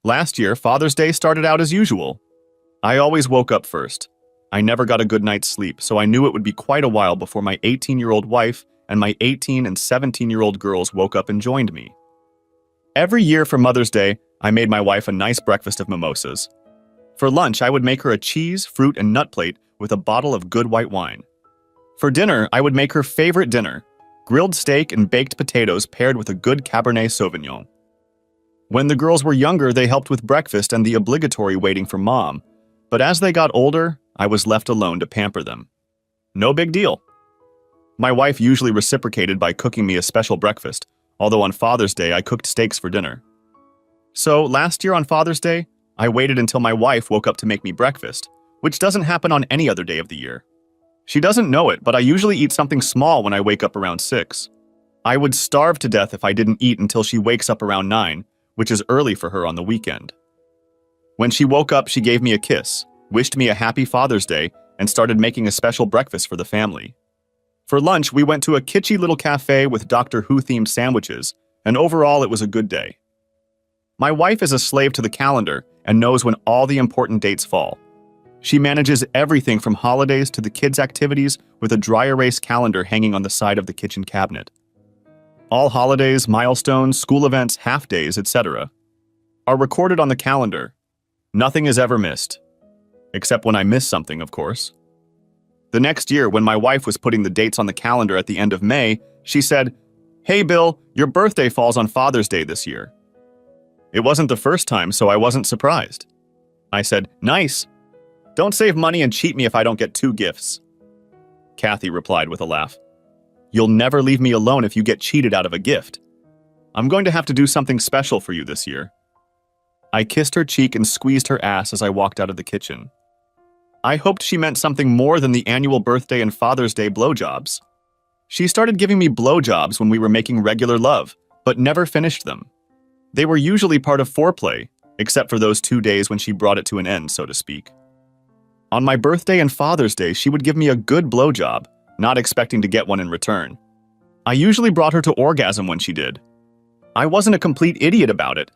Last year, Father's Day started out as usual. I always woke up first. I never got a good night's sleep, so I knew it would be quite a while before my 18-year-old wife and my 18 and 17-year-old girls woke up and joined me. Every year for Mother's Day, I made my wife a nice breakfast of mimosas. For lunch, I would make her a cheese, fruit, and nut plate with a bottle of good white wine. For dinner, I would make her favorite dinner, grilled steak and baked potatoes paired with a good Cabernet Sauvignon. When the girls were younger, they helped with breakfast and the obligatory waiting for mom, but as they got older, I was left alone to pamper them. No big deal. My wife usually reciprocated by cooking me a special breakfast, although on Father's Day I cooked steaks for dinner. So last year on Father's Day, I waited until my wife woke up to make me breakfast, which doesn't happen on any other day of the year. She doesn't know it, but I usually eat something small when I wake up around 6. I would starve to death if I didn't eat until she wakes up around 9, which is early for her on the weekend. When she woke up, she gave me a kiss, wished me a happy Father's Day, and started making a special breakfast for the family. For lunch, we went to a kitschy little cafe with Doctor Who-themed sandwiches, and overall it was a good day. My wife is a slave to the calendar and knows when all the important dates fall. She manages everything from holidays to the kids' activities with a dry erase calendar hanging on the side of the kitchen cabinet. All holidays, milestones, school events, half-days, etc. are recorded on the calendar. Nothing is ever missed. Except when I miss something, of course. The next year, when my wife was putting the dates on the calendar at the end of May, she said, "Hey Bill, your birthday falls on Father's Day this year." It wasn't the first time, so I wasn't surprised. I said, "Nice. Don't save money and cheat me if I don't get 2 gifts." Kathy replied with a laugh. "You'll never leave me alone if you get cheated out of a gift. I'm going to have to do something special for you this year." I kissed her cheek and squeezed her ass as I walked out of the kitchen. I hoped she meant something more than the annual birthday and Father's Day blowjobs. She started giving me blowjobs when we were making regular love, but never finished them. They were usually part of foreplay, except for those 2 days when she brought it to an end, so to speak. On my birthday and Father's Day, she would give me a good blowjob, not expecting to get one in return. I usually brought her to orgasm when she did. I wasn't a complete idiot about it.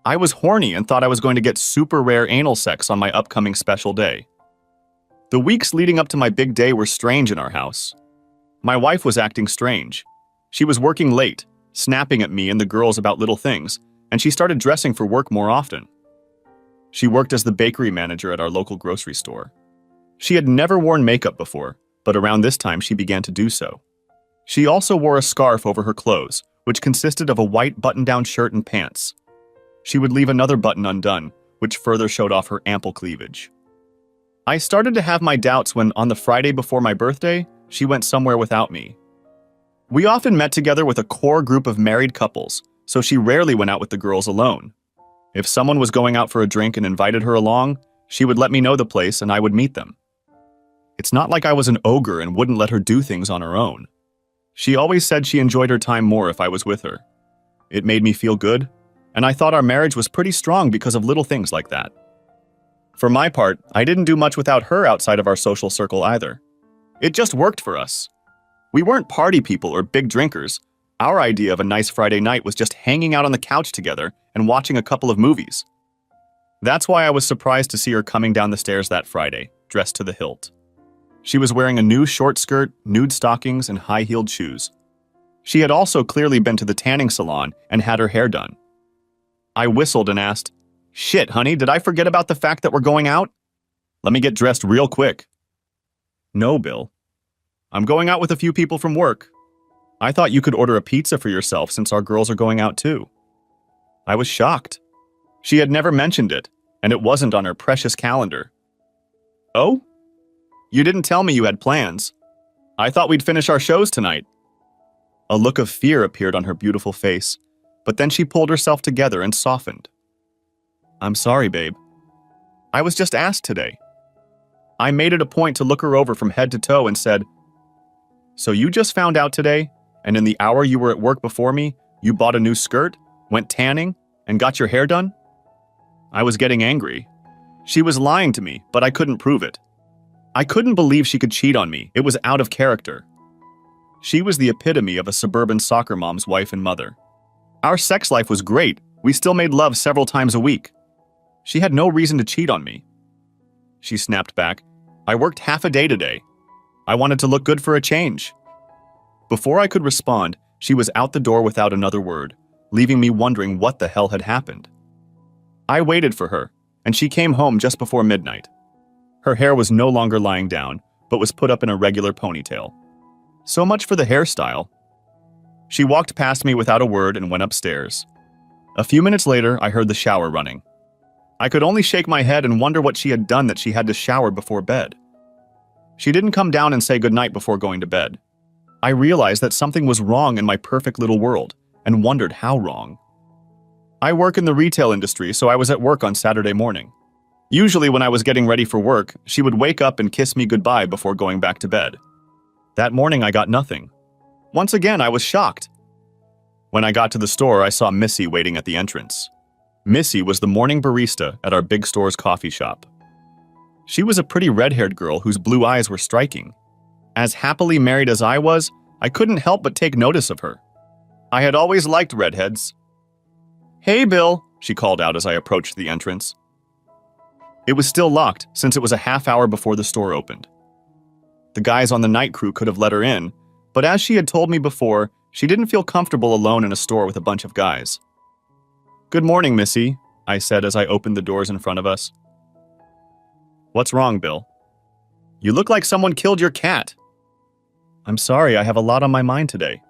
I was horny and thought I was going to get super rare anal sex on my upcoming special day. The weeks leading up to my big day were strange in our house. My wife was acting strange. She was working late, snapping at me and the girls about little things, and she started dressing for work more often. She worked as the bakery manager at our local grocery store. She had never worn makeup before, but around this time she began to do so. She also wore a scarf over her clothes, which consisted of a white button-down shirt and pants. She would leave another button undone, which further showed off her ample cleavage. I started to have my doubts when, on the Friday before my birthday, she went somewhere without me. We often met together with a core group of married couples, so she rarely went out with the girls alone. If someone was going out for a drink and invited her along, she would let me know the place and I would meet them. It's not like I was an ogre and wouldn't let her do things on her own. She always said she enjoyed her time more if I was with her. It made me feel good, and I thought our marriage was pretty strong because of little things like that. For my part, I didn't do much without her outside of our social circle either. It just worked for us. We weren't party people or big drinkers. Our idea of a nice Friday night was just hanging out on the couch together and watching a couple of movies. That's why I was surprised to see her coming down the stairs that Friday, dressed to the hilt. She was wearing a new short skirt, nude stockings, and high-heeled shoes. She had also clearly been to the tanning salon and had her hair done. I whistled and asked, "Shit, honey, did I forget about the fact that we're going out? Let me get dressed real quick." "No, Bill. I'm going out with a few people from work. I thought you could order a pizza for yourself since our girls are going out too." I was shocked. She had never mentioned it, and it wasn't on her precious calendar. "Oh? You didn't tell me you had plans. I thought we'd finish our shows tonight." A look of fear appeared on her beautiful face, but then she pulled herself together and softened. "I'm sorry, babe. I was just asked today." I made it a point to look her over from head to toe and said, "So you just found out today, and in the hour you were at work before me, you bought a new skirt, went tanning, and got your hair done?" I was getting angry. She was lying to me, but I couldn't prove it. I couldn't believe she could cheat on me. It was out of character. She was the epitome of a suburban soccer mom's wife and mother. Our sex life was great, We still made love several times a week. She had no reason to cheat on me. She snapped back, I worked half a day today. I wanted to look good for a change. Before I could respond, she was out the door without another word, leaving me wondering what the hell had happened. I waited for her, and she came home just before midnight. Her hair was no longer lying down, but was put up in a regular ponytail. So much for the hairstyle. She walked past me without a word and went upstairs. A few minutes later, I heard the shower running. I could only shake my head and wonder what she had done that she had to shower before bed. She didn't come down and say goodnight before going to bed. I realized that something was wrong in my perfect little world, and wondered how wrong. I work in the retail industry, so I was at work on Saturday morning. Usually when I was getting ready for work, she would wake up and kiss me goodbye before going back to bed. That morning I got nothing. Once again, I was shocked. When I got to the store, I saw Missy waiting at the entrance. Missy was the morning barista at our big store's coffee shop. She was a pretty red-haired girl whose blue eyes were striking. As happily married as I was, I couldn't help but take notice of her. I had always liked redheads. "Hey, Bill," she called out as I approached the entrance. It was still locked, since it was a half hour before the store opened. The guys on the night crew could have let her in, but as she had told me before, she didn't feel comfortable alone in a store with a bunch of guys. "Good morning, Missy," I said as I opened the doors in front of us. "What's wrong, Bill?" "You look like someone killed your cat." "I'm sorry, I have a lot on my mind today."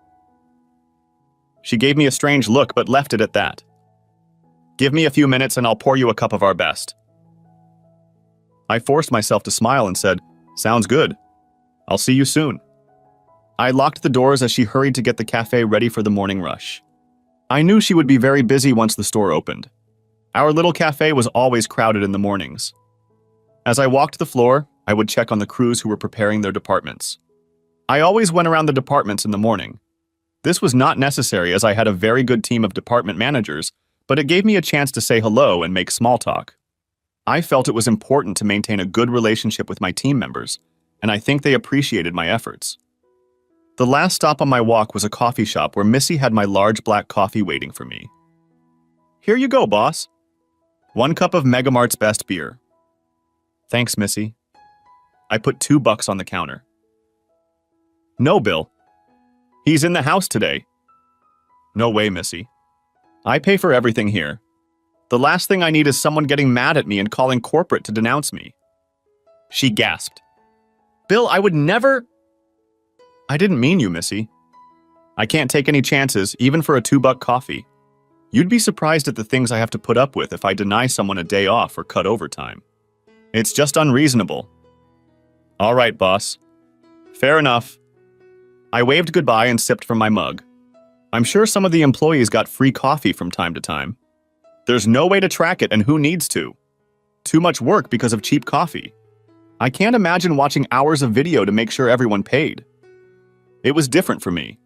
She gave me a strange look, but left it at that. "Give me a few minutes and I'll pour you a cup of our best." I forced myself to smile and said, "Sounds good. I'll see you soon." I locked the doors as she hurried to get the cafe ready for the morning rush. I knew she would be very busy once the store opened. Our little cafe was always crowded in the mornings. As I walked the floor, I would check on the crews who were preparing their departments. I always went around the departments in the morning. This was not necessary as I had a very good team of department managers, but it gave me a chance to say hello and make small talk. I felt it was important to maintain a good relationship with my team members, and I think they appreciated my efforts. The last stop on my walk was a coffee shop where Missy had my large black coffee waiting for me. "Here you go, boss. 1 cup of Megamart's best beer." "Thanks, Missy." I put $2 on the counter. "No, Bill. He's in the house today." "No way, Missy. I pay for everything here. The last thing I need is someone getting mad at me and calling corporate to denounce me." She gasped. "Bill, I would never—" "I didn't mean you, Missy. I can't take any chances, even for a $2 coffee. You'd be surprised at the things I have to put up with if I deny someone a day off or cut overtime. It's just unreasonable." "All right, boss. Fair enough." I waved goodbye and sipped from my mug. I'm sure some of the employees got free coffee from time to time. There's no way to track it, and who needs to? Too much work because of cheap coffee. I can't imagine watching hours of video to make sure everyone paid. It was different for me.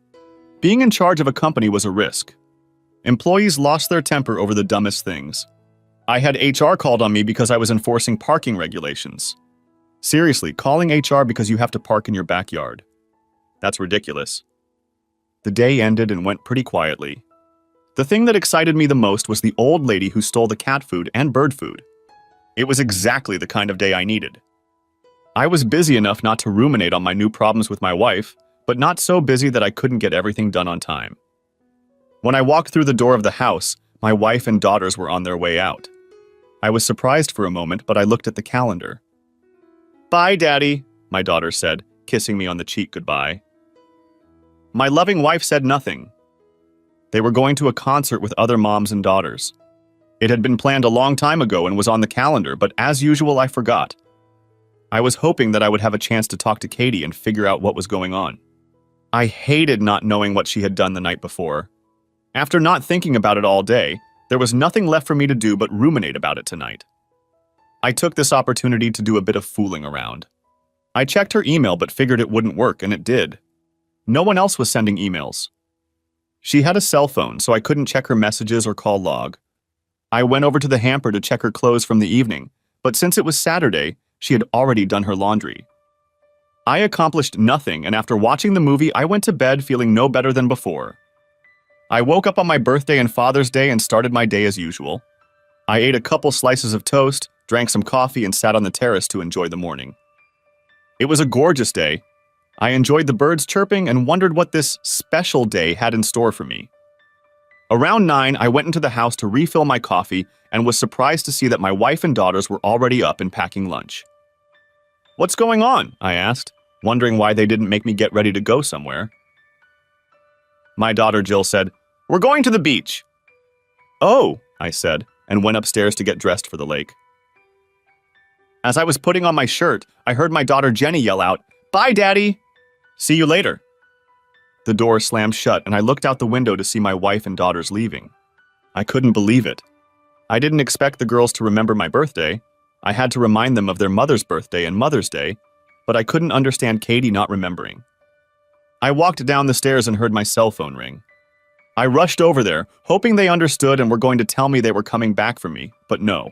Being in charge of a company was a risk. Employees lost their temper over the dumbest things. I had HR called on me because I was enforcing parking regulations. Seriously, calling HR because you have to park in your backyard. That's ridiculous. The day ended and went pretty quietly. The thing that excited me the most was the old lady who stole the cat food and bird food. It was exactly the kind of day I needed. I was busy enough not to ruminate on my new problems with my wife, but not so busy that I couldn't get everything done on time. When I walked through the door of the house, my wife and daughters were on their way out. I was surprised for a moment, but I looked at the calendar. "Bye, Daddy," my daughter said, kissing me on the cheek goodbye. My loving wife said nothing. They were going to a concert with other moms and daughters. It had been planned a long time ago and was on the calendar, but as usual, I forgot. I was hoping that I would have a chance to talk to Katie and figure out what was going on. I hated not knowing what she had done the night before. After not thinking about it all day, there was nothing left for me to do but ruminate about it tonight. I took this opportunity to do a bit of fooling around. I checked her email but figured it wouldn't work, and it did. No one else was sending emails. She had a cell phone, so I couldn't check her messages or call log. I went over to the hamper to check her clothes from the evening, but since it was Saturday, she had already done her laundry. I accomplished nothing, and after watching the movie, I went to bed feeling no better than before. I woke up on my birthday and Father's Day and started my day as usual. I ate a couple slices of toast, drank some coffee, and sat on the terrace to enjoy the morning. It was a gorgeous day. I enjoyed the birds chirping and wondered what this special day had in store for me. Around 9, I went into the house to refill my coffee and was surprised to see that my wife and daughters were already up and packing lunch. "What's going on?" I asked, wondering why they didn't make me get ready to go somewhere. My daughter Jill said, "We're going to the beach." "Oh," I said, and went upstairs to get dressed for the lake. As I was putting on my shirt, I heard my daughter Jenny yell out, "Bye, Daddy! See you later." The door slammed shut, and I looked out the window to see my wife and daughters leaving. I couldn't believe it. I didn't expect the girls to remember my birthday. I had to remind them of their mother's birthday and Mother's Day, but I couldn't understand Katie not remembering. I walked down the stairs and heard my cell phone ring. I rushed over there, hoping they understood and were going to tell me they were coming back for me, but no.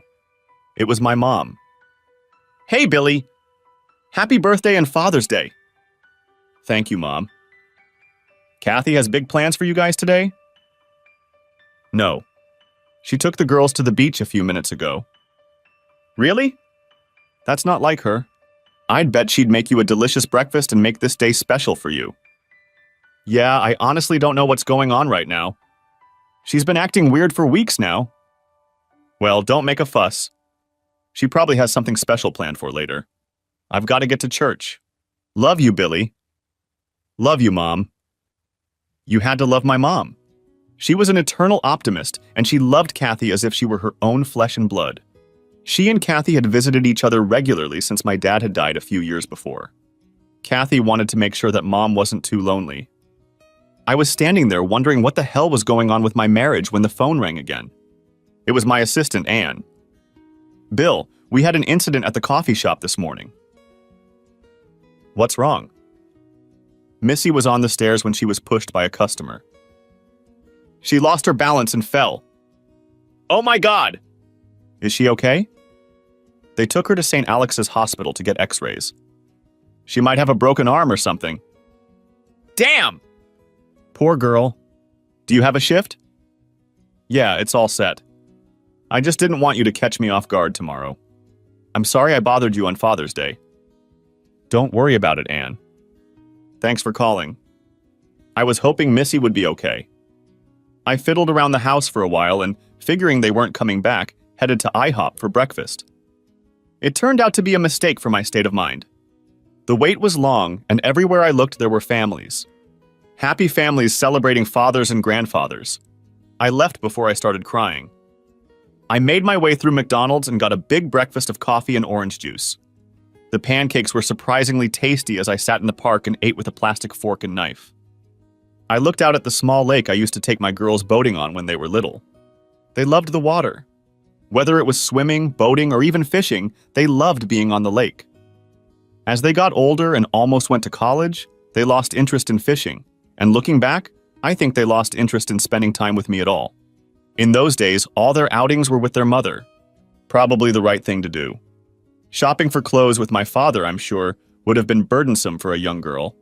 It was my mom. "Hey, Billy! Happy birthday and Father's Day!" "Thank you, Mom." "Kathy has big plans for you guys today?" "No. She took the girls to the beach a few minutes ago." "Really? That's not like her. I'd bet she'd make you a delicious breakfast and make this day special for you." "Yeah, I honestly don't know what's going on right now. She's been acting weird for weeks now." "Well, don't make a fuss. She probably has something special planned for later. I've got to get to church. Love you, Billy." "Love you, Mom." You had to love my mom. She was an eternal optimist, and she loved Kathy as if she were her own flesh and blood. She and Kathy had visited each other regularly since my dad had died a few years before. Kathy wanted to make sure that Mom wasn't too lonely. I was standing there wondering what the hell was going on with my marriage when the phone rang again. It was my assistant, Anne. "Bill, we had an incident at the coffee shop this morning." "What's wrong?" Missy was on the stairs when she was pushed by a customer. "She lost her balance and fell." "Oh my God!" "Is she okay?" "They took her to St. Alex's Hospital to get x-rays. She might have a broken arm or something." "Damn!" "Poor girl. Do you have a shift?" "Yeah, it's all set. I just didn't want you to catch me off guard tomorrow. I'm sorry I bothered you on Father's Day." "Don't worry about it, Anne. Thanks for calling. I was hoping Missy would be okay." I fiddled around the house for a while and, figuring they weren't coming back, headed to IHOP for breakfast. It turned out to be a mistake for my state of mind. The wait was long, and everywhere I looked there were families. Happy families celebrating fathers and grandfathers. I left before I started crying. I made my way through McDonald's and got a big breakfast of coffee and orange juice. The pancakes were surprisingly tasty as I sat in the park and ate with a plastic fork and knife. I looked out at the small lake I used to take my girls boating on when they were little. They loved the water. Whether it was swimming, boating, or even fishing, they loved being on the lake. As they got older and almost went to college, they lost interest in fishing, and looking back, I think they lost interest in spending time with me at all. In those days, all their outings were with their mother. Probably the right thing to do. Shopping for clothes with my father, I'm sure, would have been burdensome for a young girl.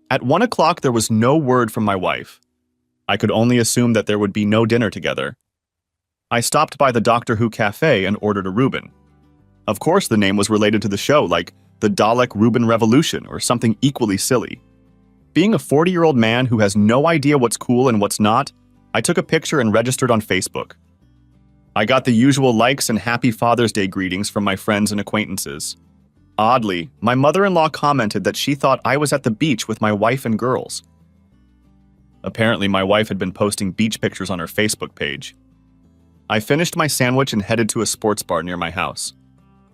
At 1 o'clock, there was no word from my wife. I could only assume that there would be no dinner together. I stopped by the Doctor Who cafe and ordered a Reuben. Of course, the name was related to the show, like the Dalek Reuben Revolution or something equally silly. Being a 40-year-old man who has no idea what's cool and what's not, I took a picture and registered on Facebook. I got the usual likes and Happy Father's Day greetings from my friends and acquaintances. Oddly, my mother-in-law commented that she thought I was at the beach with my wife and girls. Apparently, my wife had been posting beach pictures on her Facebook page. I finished my sandwich and headed to a sports bar near my house.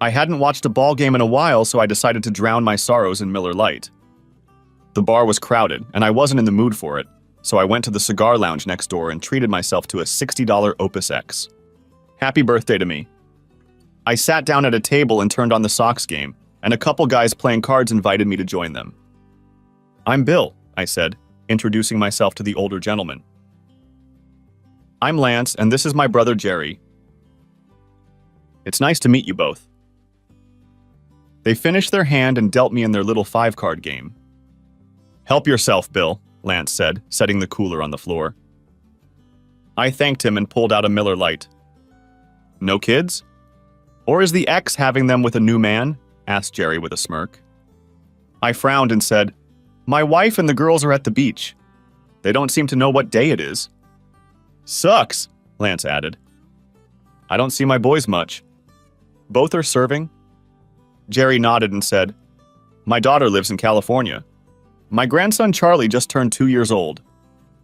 I hadn't watched a ball game in a while, so I decided to drown my sorrows in Miller Lite. The bar was crowded, and I wasn't in the mood for it, so I went to the cigar lounge next door and treated myself to a $60 Opus X. Happy birthday to me. I sat down at a table and turned on the Sox game, and a couple guys playing cards invited me to join them. "I'm Bill," I said, introducing myself to the older gentleman. "I'm Lance, and this is my brother Jerry. It's nice to meet you both." They finished their hand and dealt me in their little 5-card game. "Help yourself, Bill," Lance said, setting the cooler on the floor. I thanked him and pulled out a Miller Lite. No kids? Or is the ex having them with a new man? Asked Jerry with a smirk. I frowned and said, My wife and the girls are at the beach. They don't seem to know what day it is. Sucks, Lance added. I don't see my boys much. Both are serving? Jerry nodded and said, My daughter lives in California. My grandson Charlie just turned 2 years old.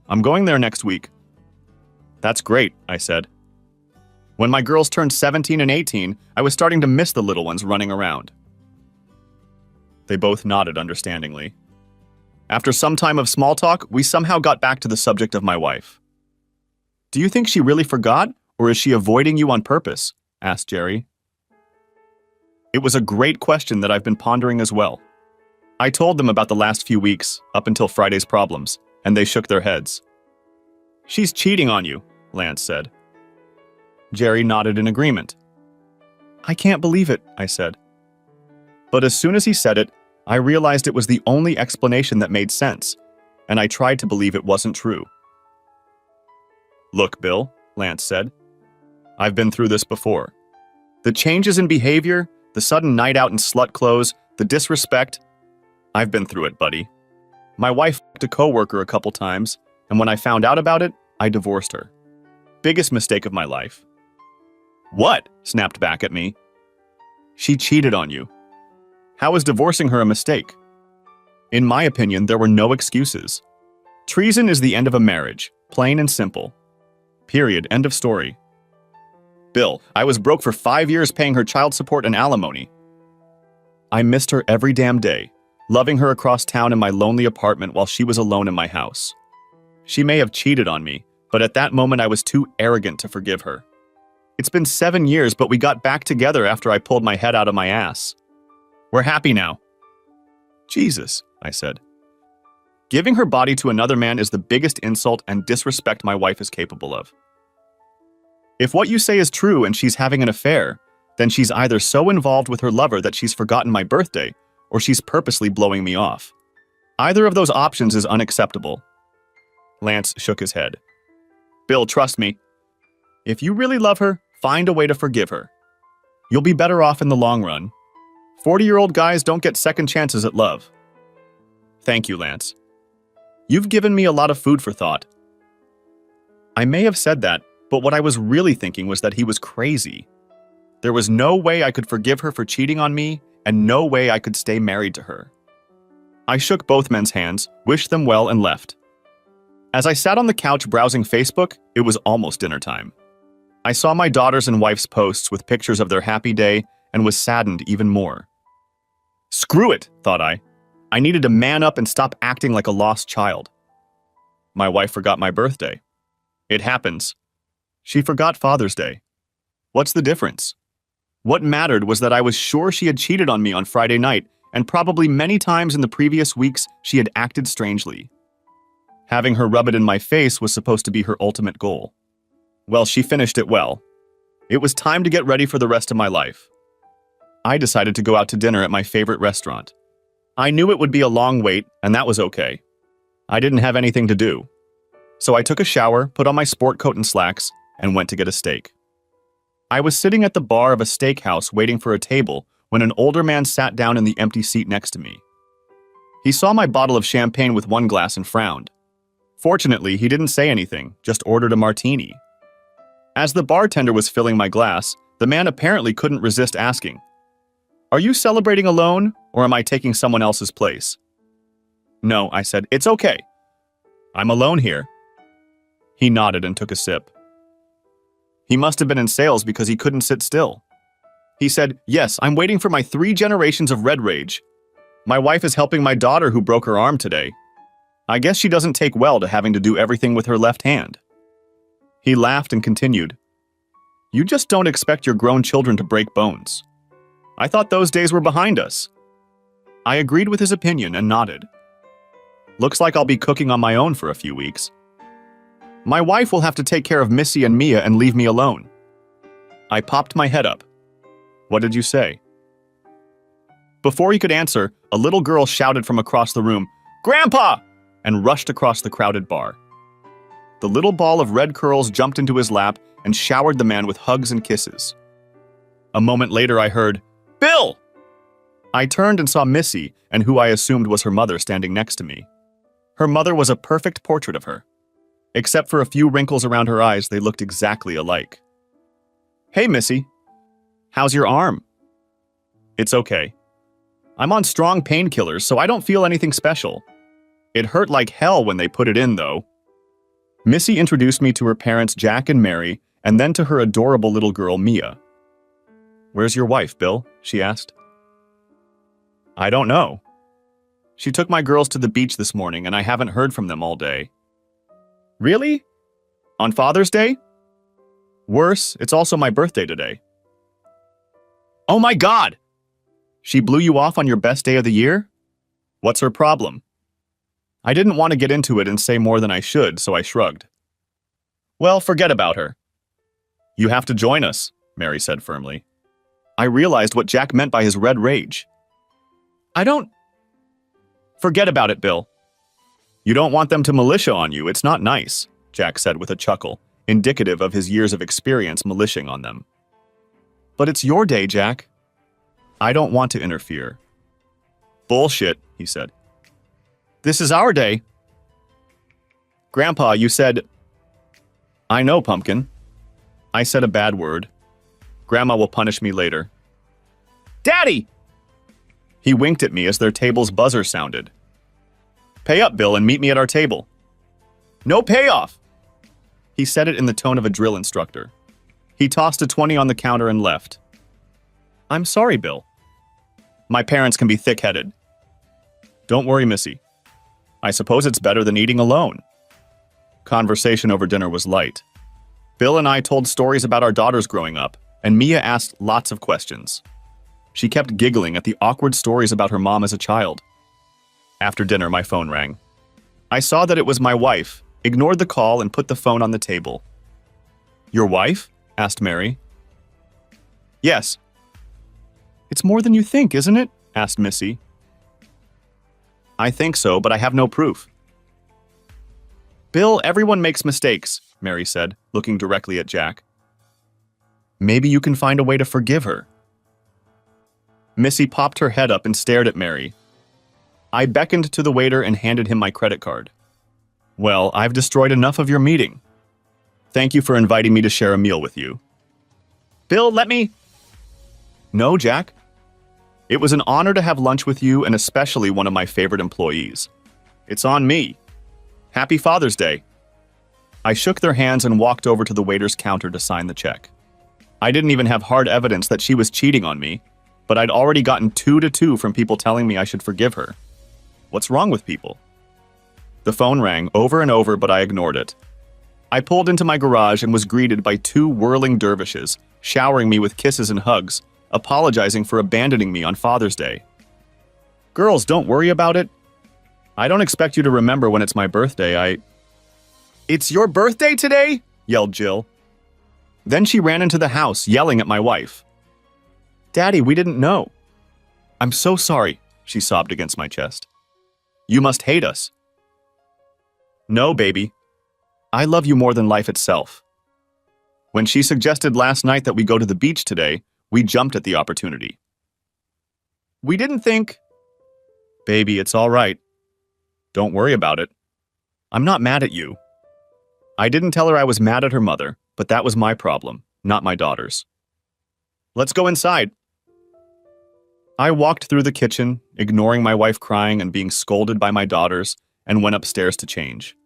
I'm going there next week. That's great, I said. When my girls turned 17 and 18, I was starting to miss the little ones running around. They both nodded understandingly. After some time of small talk, we somehow got back to the subject of my wife. Do you think she really forgot, or is she avoiding you on purpose? Asked Jerry. It was a great question that I've been pondering as well. I told them about the last few weeks, up until Friday's problems, and they shook their heads. She's cheating on you, Lance said. Jerry nodded in agreement. I can't believe it, I said. But as soon as he said it, I realized it was the only explanation that made sense, and I tried to believe it wasn't true. Look, Bill, Lance said. I've been through this before. The changes in behavior, the sudden night out in slut clothes, the disrespect. I've been through it, buddy. My wife f***ed a coworker a couple times, and when I found out about it, I divorced her. Biggest mistake of my life. What? Snapped back at me. She cheated on you. How is divorcing her a mistake? In my opinion, there were no excuses. Treason is the end of a marriage, plain and simple. Period. End of story. Bill, I was broke for 5 years paying her child support and alimony. I missed her every damn day, loving her across town in my lonely apartment while she was alone in my house. She may have cheated on me, but at that moment I was too arrogant to forgive her. It's been 7 years, but we got back together after I pulled my head out of my ass. We're happy now. Jesus, I said. Giving her body to another man is the biggest insult and disrespect my wife is capable of. If what you say is true and she's having an affair, then she's either so involved with her lover that she's forgotten my birthday, or she's purposely blowing me off. Either of those options is unacceptable. Lance shook his head. Bill, trust me. If you really love her, find a way to forgive her. You'll be better off in the long run. 40-year-old guys don't get second chances at love. Thank you, Lance. You've given me a lot of food for thought. I may have said that, but what I was really thinking was that he was crazy. There was no way I could forgive her for cheating on me, and no way I could stay married to her. I shook both men's hands, wished them well, and left. As I sat on the couch browsing Facebook, it was almost dinner time. I saw my daughter's and wife's posts with pictures of their happy day and was saddened even more. Screw it, thought I. I needed to man up and stop acting like a lost child. My wife forgot my birthday. It happens. She forgot Father's Day. What's the difference? What mattered was that I was sure she had cheated on me on Friday night, and probably many times in the previous weeks she had acted strangely. Having her rub it in my face was supposed to be her ultimate goal. Well, she finished it well. It was time to get ready for the rest of my life. I decided to go out to dinner at my favorite restaurant. I knew it would be a long wait, and that was okay. I didn't have anything to do. So I took a shower, put on my sport coat and slacks, and went to get a steak. I was sitting at the bar of a steakhouse waiting for a table when an older man sat down in the empty seat next to me. He saw my bottle of champagne with one glass and frowned. Fortunately, he didn't say anything, just ordered a martini. As the bartender was filling my glass, the man apparently couldn't resist asking, "Are you celebrating alone, or am I taking someone else's place?" "No," I said, "it's okay. I'm alone here." He nodded and took a sip. He must have been in sales because he couldn't sit still. He said, "Yes, I'm waiting for my 3 generations of red rage. My wife is helping my daughter who broke her arm today. I guess she doesn't take well to having to do everything with her left hand." He laughed and continued, "You just don't expect your grown children to break bones. I thought those days were behind us." I agreed with his opinion and nodded. Looks like I'll be cooking on my own for a few weeks. My wife will have to take care of Missy and Mia and leave me alone. I popped my head up. "What did you say?" Before he could answer, a little girl shouted from across the room, "Grandpa!" and rushed across the crowded bar. The little ball of red curls jumped into his lap and showered the man with hugs and kisses. A moment later, I heard, "Bill!" I turned and saw Missy, and who I assumed was her mother, standing next to me. Her mother was a perfect portrait of her. Except for a few wrinkles around her eyes, they looked exactly alike. "Hey, Missy. How's your arm?" "It's okay. I'm on strong painkillers, so I don't feel anything special. It hurt like hell when they put it in, though." Missy introduced me to her parents, Jack and Mary, and then to her adorable little girl, Mia. "Where's your wife, Bill?" she asked. "I don't know. She took my girls to the beach this morning, and I haven't heard from them all day." "Really? On Father's Day?" "Worse, it's also my birthday today." "Oh my God! She blew you off on your best day of the year? What's her problem?" I didn't want to get into it and say more than I should, so I shrugged. "Well, forget about her." "You have to join us," Mary said firmly. I realized what Jack meant by his red rage. "I don't—" "Forget about it, Bill. You don't want them to militia on you. It's not nice," Jack said with a chuckle, indicative of his years of experience militiaing on them. "But it's your day, Jack." "I don't want to interfere." "Bullshit," he said. "This is our day." "Grandpa, you said—" "I know, Pumpkin. I said a bad word. Grandma will punish me later." "Daddy!" He winked at me as their table's buzzer sounded. "Pay up, Bill, and meet me at our table." "No payoff!" He said it in the tone of a drill instructor. He tossed a 20 on the counter and left. "I'm sorry, Bill. My parents can be thick-headed." "Don't worry, Missy. I suppose it's better than eating alone." Conversation over dinner was light. Bill and I told stories about our daughters growing up, and Mia asked lots of questions. She kept giggling at the awkward stories about her mom as a child. After dinner, my phone rang. I saw that it was my wife, ignored the call, and put the phone on the table. "Your wife?" asked Mary. "Yes." "It's more than you think, isn't it?" asked Missy. "I think so, but I have no proof." "Bill, everyone makes mistakes," Mary said, looking directly at Jack. "Maybe you can find a way to forgive her." Missy popped her head up and stared at Mary. I beckoned to the waiter and handed him my credit card. "Well, I've destroyed enough of your meeting. Thank you for inviting me to share a meal with you." "Bill, let me—" "No, Jack. It was an honor to have lunch with you, and especially one of my favorite employees. It's on me. Happy Father's Day." I shook their hands and walked over to the waiter's counter to sign the check. I didn't even have hard evidence that she was cheating on me, but I'd already gotten 2-2 from people telling me I should forgive her. What's wrong with people? The phone rang over and over, but I ignored it. I pulled into my garage and was greeted by 2 whirling dervishes, showering me with kisses and hugs, apologizing for abandoning me on Father's Day. "Girls, don't worry about it. I don't expect you to remember when it's my birthday. "It's your birthday today?" yelled Jill. Then she ran into the house, yelling at my wife. "Daddy, we didn't know." "I'm so sorry," she sobbed against my chest. "You must hate us." "No, baby. I love you more than life itself." When she suggested last night that we go to the beach today, we jumped at the opportunity. "We didn't think—" "Baby, it's all right. Don't worry about it. I'm not mad at you. I didn't tell her I was mad at her mother, but that was my problem, not my daughter's. Let's go inside." I walked through the kitchen, ignoring my wife crying and being scolded by my daughters, and went upstairs to change.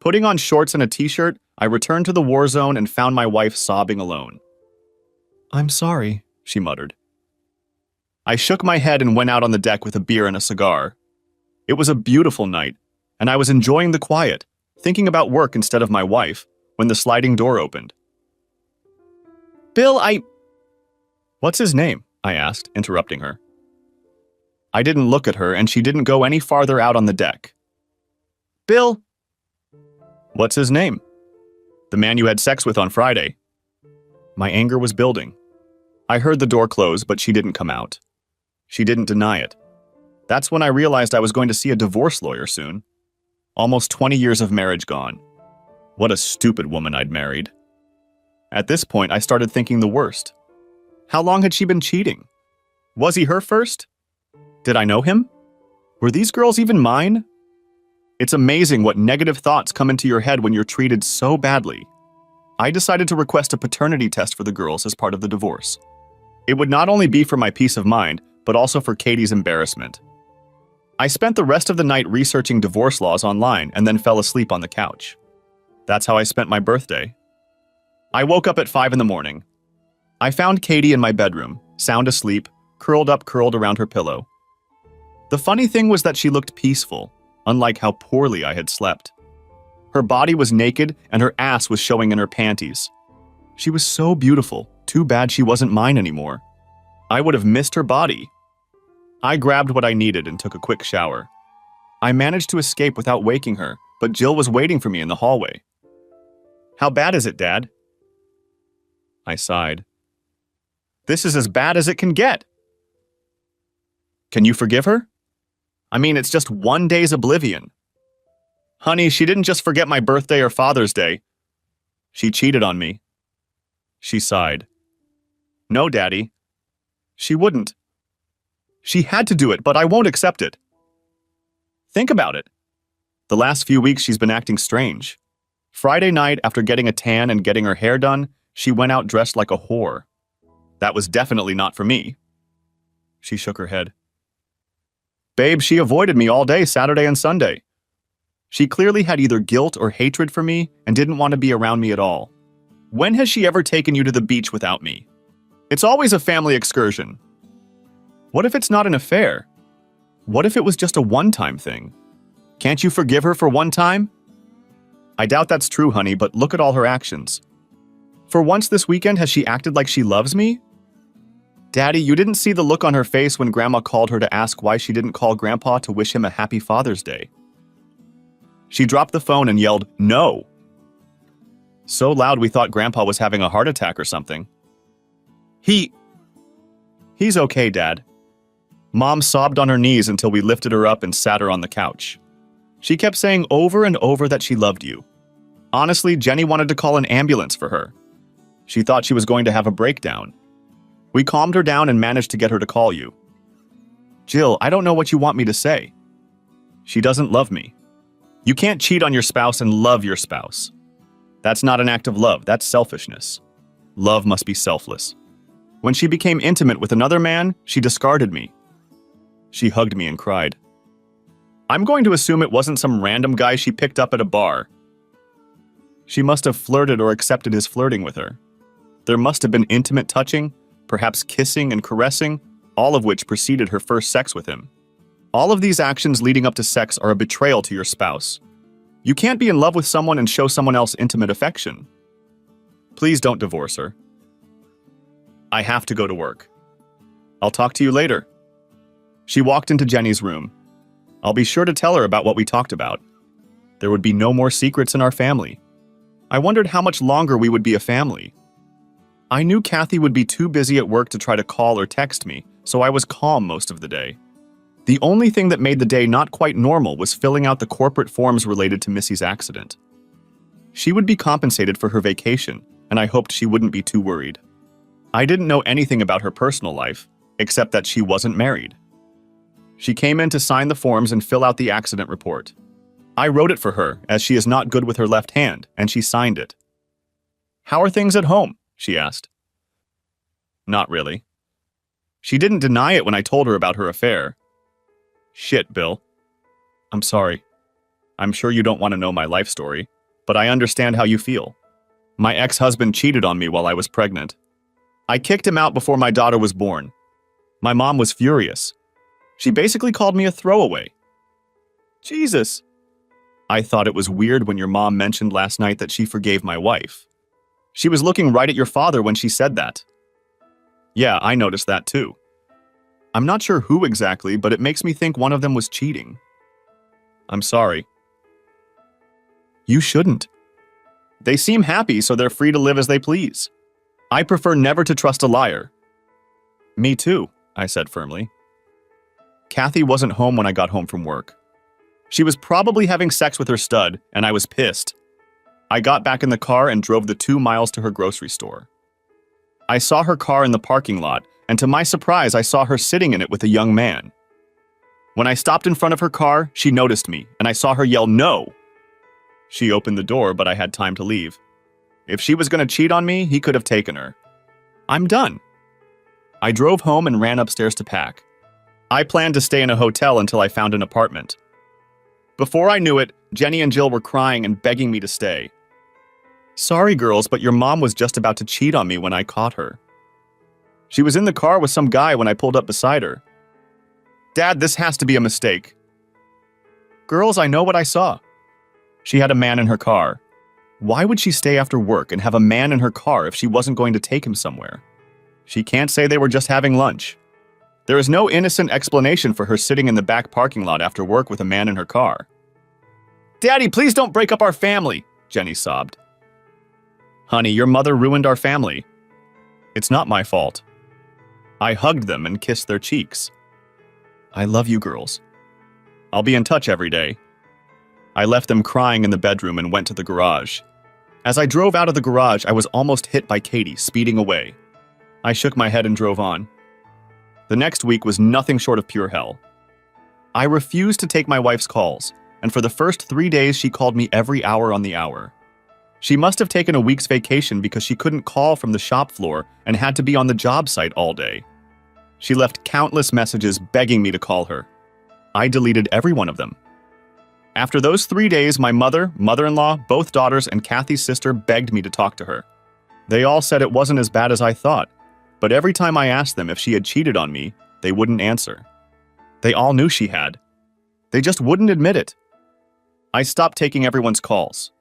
Putting on shorts and a t-shirt, I returned to the war zone and found my wife sobbing alone. "I'm sorry," she muttered. I shook my head and went out on the deck with a beer and a cigar. It was a beautiful night, and I was enjoying the quiet, thinking about work instead of my wife, when the sliding door opened. "Bill, What's his name?" I asked, interrupting her. I didn't look at her, and she didn't go any farther out on the deck. "Bill." "What's his name?" "The man you had sex with on Friday." My anger was building. I heard the door close, but she didn't come out. She didn't deny it. That's when I realized I was going to see a divorce lawyer soon. Almost 20 years of marriage gone. What a stupid woman I'd married. At this point, I started thinking the worst. How long had she been cheating? Was he her first? Did I know him? Were these girls even mine? It's amazing what negative thoughts come into your head when you're treated so badly. I decided to request a paternity test for the girls as part of the divorce. It would not only be for my peace of mind, but also for Katie's embarrassment. I spent the rest of the night researching divorce laws online and then fell asleep on the couch. That's how I spent my birthday. I woke up at 5 in the morning. I found Katie in my bedroom, sound asleep, curled around her pillow. The funny thing was that she looked peaceful, unlike how poorly I had slept. Her body was naked and her ass was showing in her panties. She was so beautiful, too bad she wasn't mine anymore. I would have missed her body. I grabbed what I needed and took a quick shower. I managed to escape without waking her, but Jill was waiting for me in the hallway. "How bad is it, Dad?" I sighed. "This is as bad as it can get." "Can you forgive her?" "I mean, it's just one day's oblivion." "Honey, she didn't just forget my birthday or Father's Day. She cheated on me." She sighed. "No, Daddy. She wouldn't. She had to do it, but I won't accept it. Think about it. The last few weeks she's been acting strange. Friday night, after getting a tan and getting her hair done, she went out dressed like a whore. That was definitely not for me." She shook her head. "Babe, she avoided me all day Saturday and Sunday. She clearly had either guilt or hatred for me and didn't want to be around me at all. When has she ever taken you to the beach without me? It's always a family excursion. What if it's not an affair? What if it was just a one-time thing? Can't you forgive her for one time?" "I doubt that's true, honey, but look at all her actions. For once this weekend, has she acted like she loves me? Daddy, you didn't see the look on her face when Grandma called her to ask why she didn't call Grandpa to wish him a happy Father's Day. She dropped the phone and yelled, 'No!' So loud we thought Grandpa was having a heart attack or something. He's okay, Dad." Mom sobbed on her knees until we lifted her up and sat her on the couch. She kept saying over and over that she loved you. Honestly, Jenny wanted to call an ambulance for her. She thought she was going to have a breakdown. We calmed her down and managed to get her to call you. "Jill, I don't know what you want me to say. She doesn't love me. You can't cheat on your spouse and love your spouse. That's not an act of love, that's selfishness. Love must be selfless. When she became intimate with another man, she discarded me." She hugged me and cried. "I'm going to assume it wasn't some random guy she picked up at a bar. She must have flirted or accepted his flirting with her. There must have been intimate touching, perhaps kissing and caressing, all of which preceded her first sex with him. All of these actions leading up to sex are a betrayal to your spouse. You can't be in love with someone and show someone else intimate affection. Please don't divorce her. I have to go to work. I'll talk to you later." She walked into Jenny's room. I'll be sure to tell her about what we talked about. There would be no more secrets in our family. I wondered how much longer we would be a family. I knew Kathy would be too busy at work to try to call or text me, so I was calm most of the day. The only thing that made the day not quite normal was filling out the corporate forms related to Missy's accident. She would be compensated for her vacation, and I hoped she wouldn't be too worried. I didn't know anything about her personal life, except that she wasn't married. She came in to sign the forms and fill out the accident report. I wrote it for her, as she is not good with her left hand, and she signed it. "How are things at home?" she asked. "Not really." She didn't deny it when I told her about her affair. "Shit, Bill. I'm sorry. I'm sure you don't want to know my life story, but I understand how you feel. My ex-husband cheated on me while I was pregnant. I kicked him out before my daughter was born. My mom was furious. She basically called me a throwaway." "Jesus." "I thought it was weird when your mom mentioned last night that she forgave my wife. She was looking right at your father when she said that." "Yeah, I noticed that too. I'm not sure who exactly, but it makes me think one of them was cheating." "I'm sorry." "You shouldn't. They seem happy, so they're free to live as they please. I prefer never to trust a liar." "Me too," I said firmly. Kathy wasn't home when I got home from work. She was probably having sex with her stud, and I was pissed. I got back in the car and drove the 2 miles to her grocery store. I saw her car in the parking lot, and to my surprise, I saw her sitting in it with a young man. When I stopped in front of her car, she noticed me, and I saw her yell, "No!" She opened the door, but I had time to leave. If she was going to cheat on me, he could have taken her. I'm done. I drove home and ran upstairs to pack. I planned to stay in a hotel until I found an apartment. Before I knew it, Jenny and Jill were crying and begging me to stay. Sorry, girls, but your mom was just about to cheat on me when I caught her. She was in the car with some guy when I pulled up beside her. Dad, this has to be a mistake. Girls, I know what I saw. She had a man in her car. Why would she stay after work and have a man in her car if she wasn't going to take him somewhere? She can't say they were just having lunch. There is no innocent explanation for her sitting in the back parking lot after work with a man in her car. Daddy, please don't break up our family, Jenny sobbed. Honey, your mother ruined our family. It's not my fault. I hugged them and kissed their cheeks. I love you, girls. I'll be in touch every day. I left them crying in the bedroom and went to the garage. As I drove out of the garage, I was almost hit by Katie speeding away. I shook my head and drove on. The next week was nothing short of pure hell. I refused to take my wife's calls, and for the first 3 days she called me every hour on the hour. She must have taken a week's vacation because she couldn't call from the shop floor and had to be on the job site all day. She left countless messages begging me to call her. I deleted every one of them. After those 3 days, my mother, mother-in-law, both daughters, and Kathy's sister begged me to talk to her. They all said it wasn't as bad as I thought, but every time I asked them if she had cheated on me, they wouldn't answer. They all knew she had. They just wouldn't admit it. I stopped taking everyone's calls.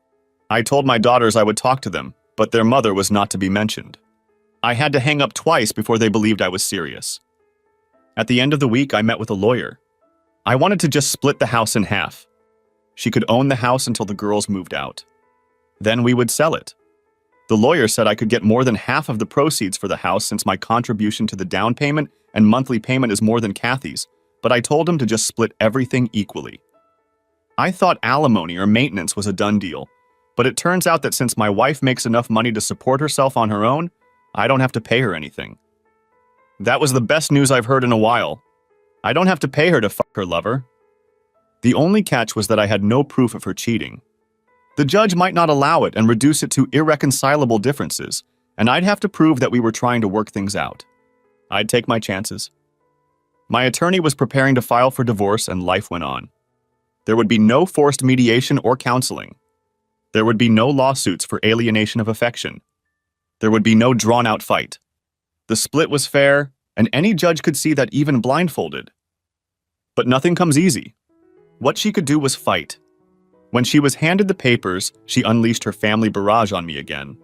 I told my daughters I would talk to them, but their mother was not to be mentioned. I had to hang up twice before they believed I was serious. At the end of the week, I met with a lawyer. I wanted to just split the house in half. She could own the house until the girls moved out. Then we would sell it. The lawyer said I could get more than half of the proceeds for the house since my contribution to the down payment and monthly payment is more than Kathy's, but I told him to just split everything equally. I thought alimony or maintenance was a done deal, but it turns out that since my wife makes enough money to support herself on her own, I don't have to pay her anything. That was the best news I've heard in a while. I don't have to pay her to fuck her lover. The only catch was that I had no proof of her cheating. The judge might not allow it and reduce it to irreconcilable differences, and I'd have to prove that we were trying to work things out. I'd take my chances. My attorney was preparing to file for divorce and life went on. There would be no forced mediation or counseling. There would be no lawsuits for alienation of affection. There would be no drawn-out fight. The split was fair, and any judge could see that even blindfolded. But nothing comes easy. What she could do was fight. When she was handed the papers, she unleashed her family barrage on me again.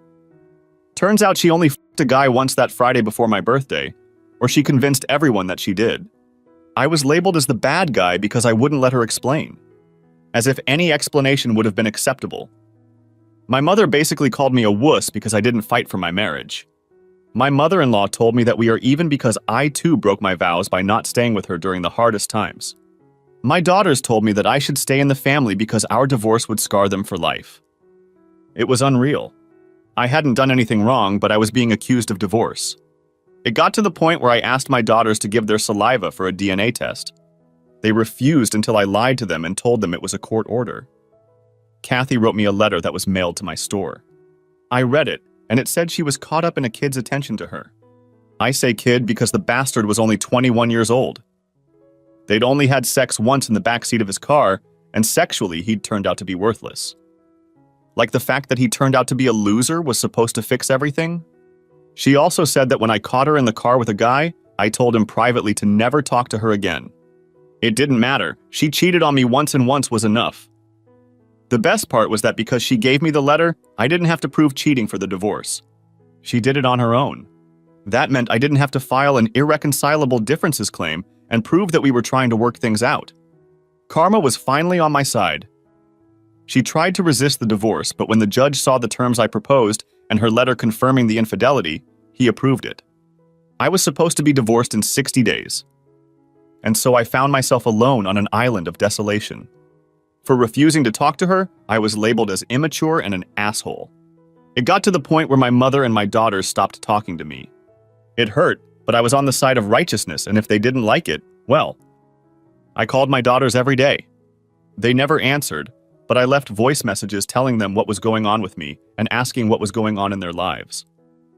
Turns out she only f***ed a guy once that Friday before my birthday, or she convinced everyone that she did. I was labeled as the bad guy because I wouldn't let her explain. As if any explanation would have been acceptable. My mother basically called me a wuss because I didn't fight for my marriage. My mother-in-law told me that we are even because I too broke my vows by not staying with her during the hardest times. My daughters told me that I should stay in the family because our divorce would scar them for life. It was unreal. I hadn't done anything wrong, but I was being accused of divorce. It got to the point where I asked my daughters to give their saliva for a DNA test. They refused until I lied to them and told them it was a court order. Kathy wrote me a letter that was mailed to my store. I read it, and it said she was caught up in a kid's attention to her. I say kid because the bastard was only 21 years old. They'd only had sex once in the backseat of his car, and sexually he'd turned out to be worthless. Like the fact that he turned out to be a loser was supposed to fix everything? She also said that when I caught her in the car with a guy, I told him privately to never talk to her again. It didn't matter. She cheated on me once and once was enough. The best part was that because she gave me the letter, I didn't have to prove cheating for the divorce. She did it on her own. That meant I didn't have to file an irreconcilable differences claim and prove that we were trying to work things out. Karma was finally on my side. She tried to resist the divorce, but when the judge saw the terms I proposed and her letter confirming the infidelity, he approved it. I was supposed to be divorced in 60 days. And so I found myself alone on an island of desolation. For refusing to talk to her, I was labeled as immature and an asshole. It got to the point where my mother and my daughters stopped talking to me. It hurt, but I was on the side of righteousness, and if they didn't like it, well, I called my daughters every day. They never answered, but I left voice messages telling them what was going on with me and asking what was going on in their lives.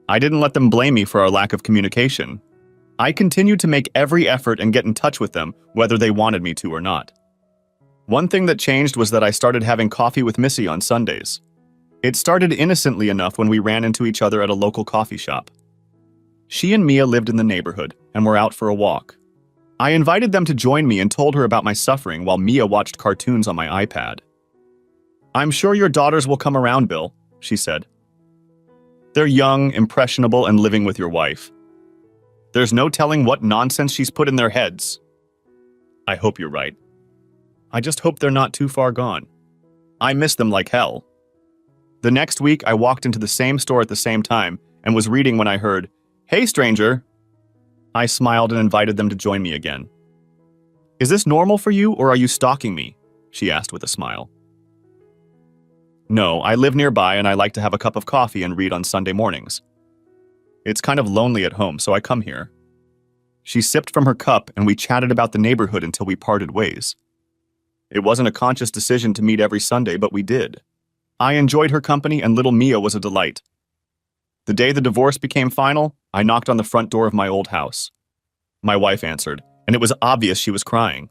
I didn't let them blame me for our lack of communication. I continued to make every effort and get in touch with them, whether they wanted me to or not. One thing that changed was that I started having coffee with Missy on Sundays. It started innocently enough when we ran into each other at a local coffee shop. She and Mia lived in the neighborhood and were out for a walk. I invited them to join me and told her about my suffering while Mia watched cartoons on my iPad. "I'm sure your daughters will come around, Bill," she said. "They're young, impressionable, and living with your wife. There's no telling what nonsense she's put in their heads." I hope you're right. I just hope they're not too far gone. I miss them like hell. The next week, I walked into the same store at the same time and was reading when I heard, "Hey, stranger." I smiled and invited them to join me again. "Is this normal for you, or are you stalking me?" she asked with a smile. "No, I live nearby and I like to have a cup of coffee and read on Sunday mornings. It's kind of lonely at home, so I come here." She sipped from her cup and we chatted about the neighborhood until we parted ways. It wasn't a conscious decision to meet every Sunday, but we did. I enjoyed her company and little Mia was a delight. The day the divorce became final, I knocked on the front door of my old house. My wife answered, and it was obvious she was crying.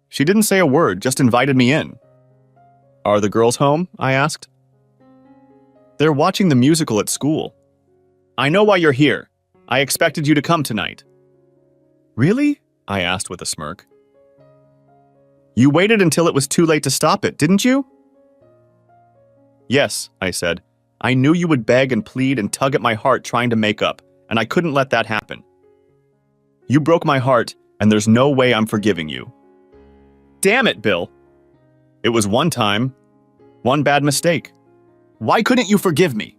She didn't say a word, just invited me in. "Are the girls home?" I asked. "They're watching the musical at school." "I know why you're here. I expected you to come tonight." "Really?" I asked with a smirk. "You waited until it was too late to stop it, didn't you?" "Yes," I said. "I knew you would beg and plead and tug at my heart trying to make up, and I couldn't let that happen. You broke my heart, and there's no way I'm forgiving you." "Damn it, Bill. It was one time. One bad mistake. Why couldn't you forgive me?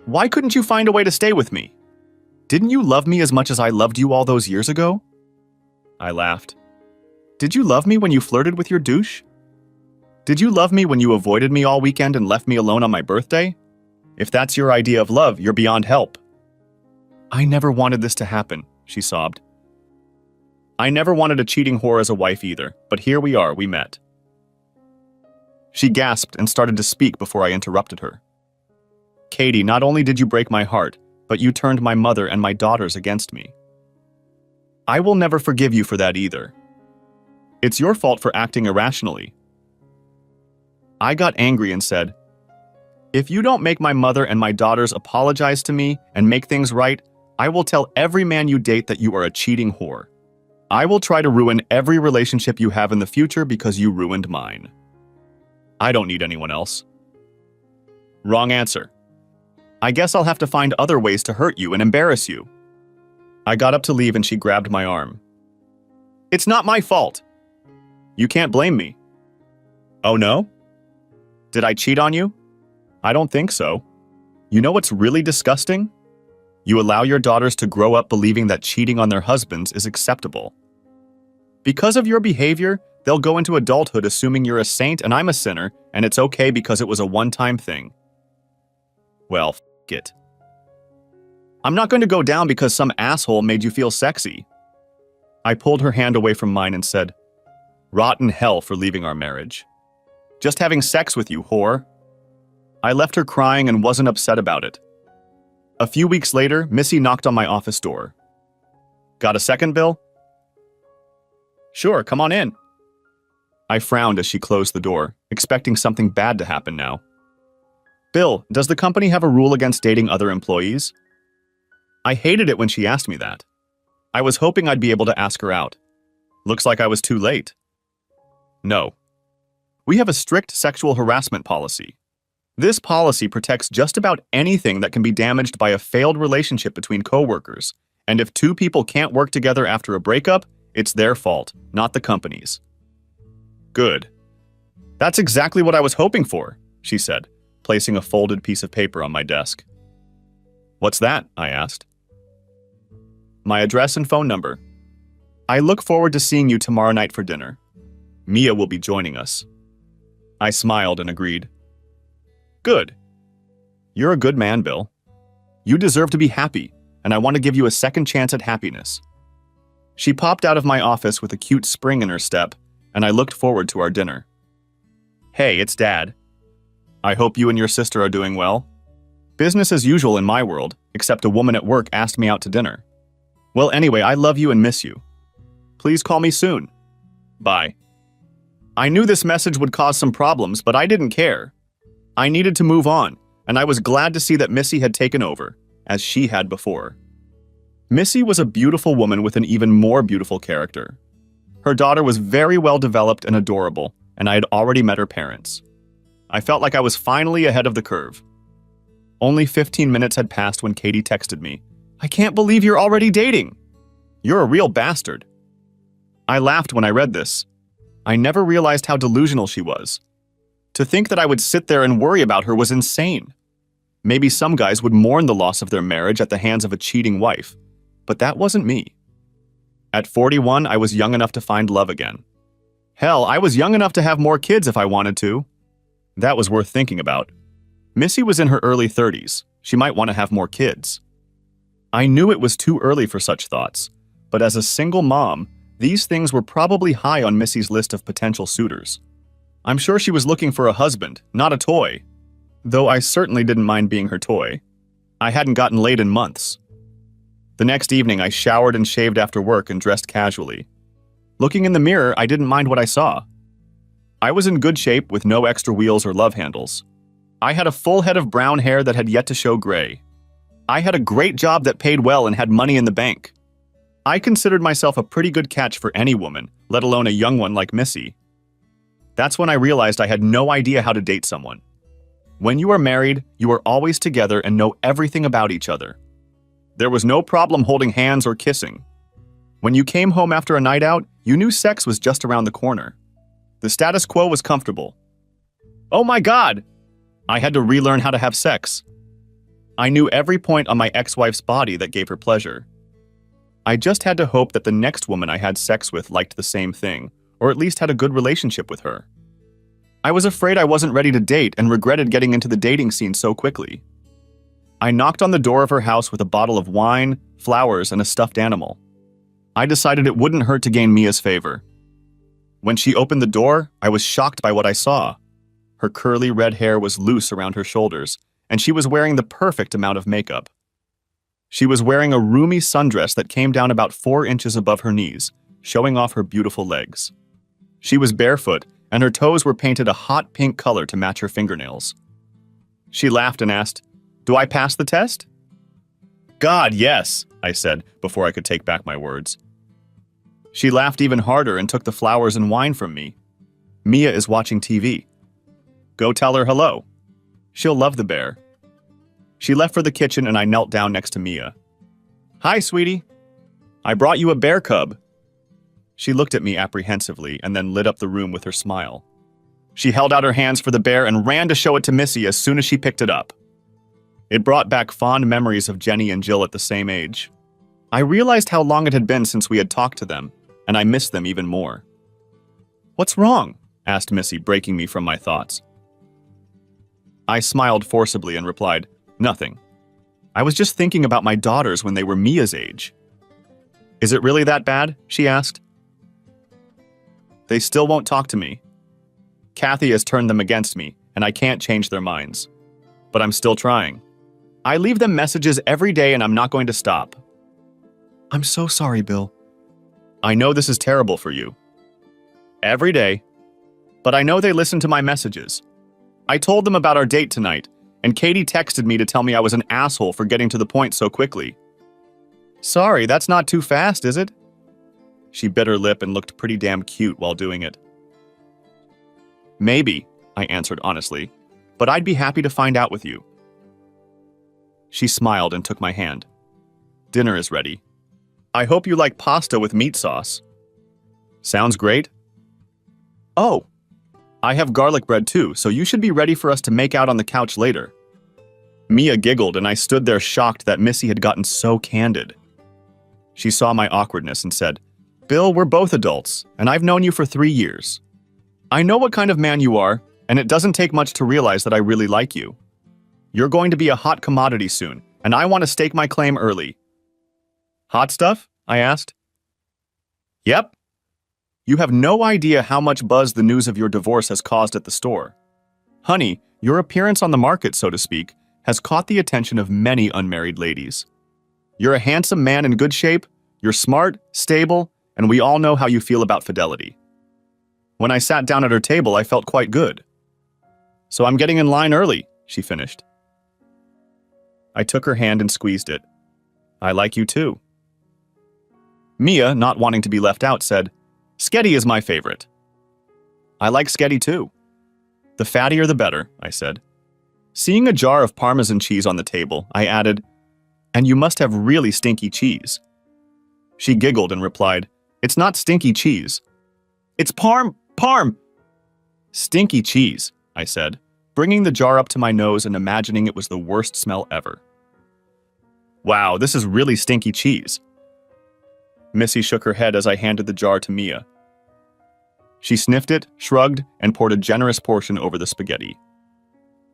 Why couldn't you find a way to stay with me? Didn't you love me as much as I loved you all those years ago?" I laughed. "Did you love me when you flirted with your douche? Did you love me when you avoided me all weekend and left me alone on my birthday? If that's your idea of love, you're beyond help." "I never wanted this to happen," she sobbed. "I never wanted a cheating whore as a wife either, but here we are, we met." She gasped and started to speak before I interrupted her. "Katie, not only did you break my heart, but you turned my mother and my daughters against me. I will never forgive you for that either. It's your fault for acting irrationally." I got angry and said, "If you don't make my mother and my daughters apologize to me and make things right, I will tell every man you date that you are a cheating whore. I will try to ruin every relationship you have in the future because you ruined mine. I don't need anyone else." "Wrong answer. I guess I'll have to find other ways to hurt you and embarrass you." I got up to leave and she grabbed my arm. "It's not my fault. You can't blame me." "Oh no? Did I cheat on you?" "I don't think so. You know what's really disgusting? You allow your daughters to grow up believing that cheating on their husbands is acceptable. Because of your behavior, they'll go into adulthood assuming you're a saint and I'm a sinner, and it's okay because it was a one-time thing. Well, f*** it. I'm not going to go down because some asshole made you feel sexy." I pulled her hand away from mine and said, "Rotten hell for leaving our marriage. Just having sex with you, whore." I left her crying and wasn't upset about it. A few weeks later, Missy knocked on my office door. "Got a second, Bill?" "Sure, come on in." I frowned as she closed the door, expecting something bad to happen now. "Bill, does the company have a rule against dating other employees?" I hated it when she asked me that. I was hoping I'd be able to ask her out. Looks like I was too late. "No. We have a strict sexual harassment policy. This policy protects just about anything that can be damaged by a failed relationship between coworkers, and if two people can't work together after a breakup, it's their fault, not the company's." "Good. That's exactly what I was hoping for," she said, placing a folded piece of paper on my desk. "What's that?" I asked. "My address and phone number. I look forward to seeing you tomorrow night for dinner. Mia will be joining us." I smiled and agreed. Good. You're a good man, Bill. You deserve to be happy, and I want to give you a second chance at happiness. She popped out of my office with a cute spring in her step, and I looked forward to our dinner. Hey, it's Dad. I hope you and your sister are doing well. Business as usual in my world, except a woman at work asked me out to dinner. Well, anyway, I love you and miss you. Please call me soon. Bye. I knew this message would cause some problems, but I didn't care. I needed to move on, and I was glad to see that Missy had taken over, as she had before. Missy was a beautiful woman with an even more beautiful character. Her daughter was very well developed and adorable, and I had already met her parents. I felt like I was finally ahead of the curve. Only 15 minutes had passed when Katie texted me, "I can't believe you're already dating. You're a real bastard." I laughed when I read this. I never realized how delusional she was. To think that I would sit there and worry about her was insane. Maybe some guys would mourn the loss of their marriage at the hands of a cheating wife, but that wasn't me. At 41, I was young enough to find love again. Hell, I was young enough to have more kids if I wanted to. That was worth thinking about. Missy was in her early 30s. She might want to have more kids. I knew it was too early for such thoughts, but as a single mom, these things were probably high on Missy's list of potential suitors. I'm sure she was looking for a husband, not a toy. Though I certainly didn't mind being her toy. I hadn't gotten laid in months. The next evening, I showered and shaved after work and dressed casually. Looking in the mirror, I didn't mind what I saw. I was in good shape with no extra wheels or love handles. I had a full head of brown hair that had yet to show gray. I had a great job that paid well and had money in the bank. I considered myself a pretty good catch for any woman, let alone a young one like Missy. That's when I realized I had no idea how to date someone. When you are married, you are always together and know everything about each other. There was no problem holding hands or kissing. When you came home after a night out, you knew sex was just around the corner. The status quo was comfortable. Oh my God! I had to relearn how to have sex. I knew every point on my ex-wife's body that gave her pleasure. I just had to hope that the next woman I had sex with liked the same thing, or at least had a good relationship with her. I was afraid I wasn't ready to date and regretted getting into the dating scene so quickly. I knocked on the door of her house with a bottle of wine, flowers, and a stuffed animal. I decided it wouldn't hurt to gain Mia's favor. When she opened the door, I was shocked by what I saw. Her curly red hair was loose around her shoulders, and she was wearing the perfect amount of makeup. She was wearing a roomy sundress that came down about 4 inches above her knees, showing off her beautiful legs. She was barefoot, and her toes were painted a hot pink color to match her fingernails. She laughed and asked, "Do I pass the test?" "God, yes," I said, before I could take back my words. She laughed even harder and took the flowers and wine from me. "Mia is watching TV. Go tell her hello. She'll love the bear." She left for the kitchen and I knelt down next to Mia. "Hi, sweetie. I brought you a bear cub." She looked at me apprehensively and then lit up the room with her smile. She held out her hands for the bear and ran to show it to Missy as soon as she picked it up. It brought back fond memories of Jenny and Jill at the same age. I realized how long it had been since we had talked to them, and I missed them even more. "What's wrong?" asked Missy, breaking me from my thoughts. I smiled forcibly and replied, "Nothing. I was just thinking about my daughters when they were Mia's age." "Is it really that bad?" she asked. "They still won't talk to me. Kathy has turned them against me, and I can't change their minds. But I'm still trying. I leave them messages every day and I'm not going to stop." "I'm so sorry, Bill." "I know this is terrible for you. Every day. But I know they listen to my messages. I told them about our date tonight, and Katie texted me to tell me I was an asshole for getting to the point so quickly." "Sorry, that's not too fast, is it?" She bit her lip and looked pretty damn cute while doing it. "Maybe," I answered honestly, "but I'd be happy to find out with you." She smiled and took my hand. "Dinner is ready. I hope you like pasta with meat sauce." "Sounds great." "Oh, I have garlic bread too, so you should be ready for us to make out on the couch later." Mia giggled and I stood there shocked that Missy had gotten so candid. She saw my awkwardness and said, "Bill, we're both adults, and I've known you for 3 years. I know what kind of man you are, and it doesn't take much to realize that I really like you. You're going to be a hot commodity soon, and I want to stake my claim early." "Hot stuff?" I asked. "Yep. You have no idea how much buzz the news of your divorce has caused at the store. Honey, your appearance on the market, so to speak, has caught the attention of many unmarried ladies. You're a handsome man in good shape, you're smart, stable, and we all know how you feel about fidelity." When I sat down at her table, I felt quite good. "So I'm getting in line early," she finished. I took her hand and squeezed it. "I like you too." Mia, not wanting to be left out, said, "Sketty is my favorite." "I like Sketty too." "The fattier the better," I said. Seeing a jar of Parmesan cheese on the table, I added, "And you must have really stinky cheese." She giggled and replied, "It's not stinky cheese. It's Parm. "Stinky cheese," I said, bringing the jar up to my nose and imagining it was the worst smell ever. "Wow, this is really stinky cheese." Missy shook her head as I handed the jar to Mia. She sniffed it, shrugged, and poured a generous portion over the spaghetti.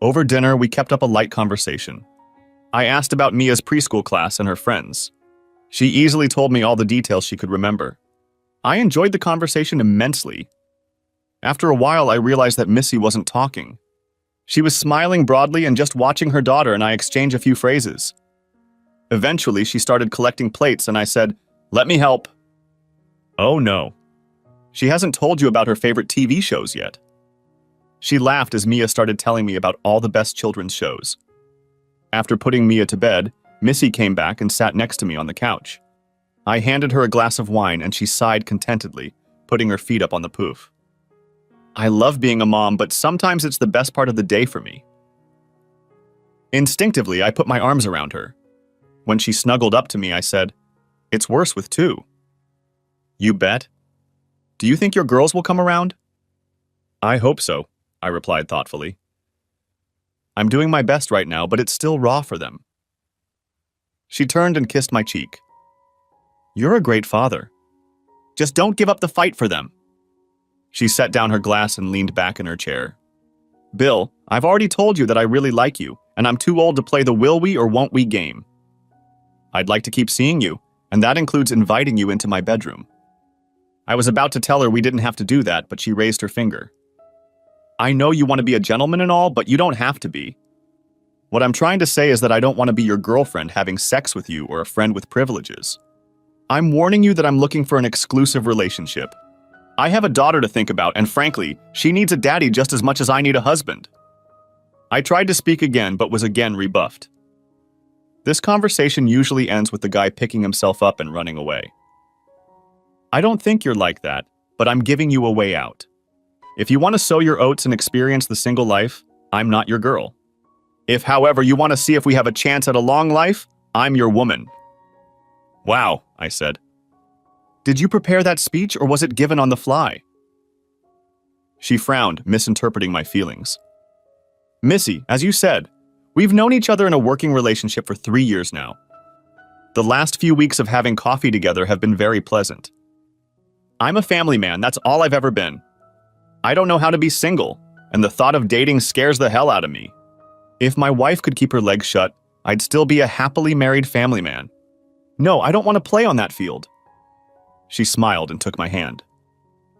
Over dinner, we kept up a light conversation. I asked about Mia's preschool class and her friends. She easily told me all the details she could remember. I enjoyed the conversation immensely. After a while, I realized that Missy wasn't talking. She was smiling broadly and just watching her daughter and I exchange a few phrases. Eventually, she started collecting plates and I said, "Let me help." "Oh no. She hasn't told you about her favorite TV shows yet." She laughed as Mia started telling me about all the best children's shows. After putting Mia to bed, Missy came back and sat next to me on the couch. I handed her a glass of wine and she sighed contentedly, putting her feet up on the poof. I love being a mom, but sometimes it's the best part of the day for me. Instinctively, I put my arms around her. When she snuggled up to me, I said, "It's worse with two." "You bet. Do you think your girls will come around?" "I hope so," I replied thoughtfully. "I'm doing my best right now, but it's still raw for them." She turned and kissed my cheek. "You're a great father. Just don't give up the fight for them." She set down her glass and leaned back in her chair. "Bill, I've already told you that I really like you, and I'm too old to play the will we or won't we game. I'd like to keep seeing you, and that includes inviting you into my bedroom." I was about to tell her we didn't have to do that, but she raised her finger. "I know you want to be a gentleman and all, but you don't have to be. What I'm trying to say is that I don't want to be your girlfriend having sex with you or a friend with privileges. I'm warning you that I'm looking for an exclusive relationship. I have a daughter to think about, and frankly, she needs a daddy just as much as I need a husband." I tried to speak again, but was again rebuffed. This conversation usually ends with the guy picking himself up and running away. I don't think you're like that, but I'm giving you a way out. If you want to sow your oats and experience the single life, I'm not your girl. If, however, you want to see if we have a chance at a long life, I'm your woman." "Wow," I said. "Did you prepare that speech or was it given on the fly?" She frowned, misinterpreting my feelings. "Missy, as you said, we've known each other in a working relationship for 3 years now. The last few weeks of having coffee together have been very pleasant. I'm a family man, that's all I've ever been. I don't know how to be single, and the thought of dating scares the hell out of me. If my wife could keep her legs shut, I'd still be a happily married family man. No, I don't want to play on that field." She smiled and took my hand.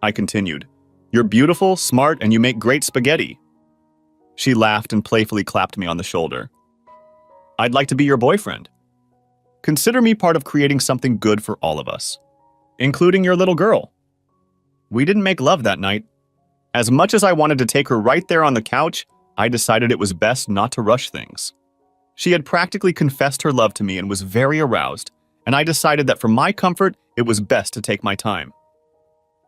I continued, "You're beautiful, smart, and you make great spaghetti." She laughed and playfully clapped me on the shoulder. "I'd like to be your boyfriend. Consider me part of creating something good for all of us, including your little girl." We didn't make love that night. As much as I wanted to take her right there on the couch, I decided it was best not to rush things. She had practically confessed her love to me and was very aroused, and I decided that for my comfort, it was best to take my time.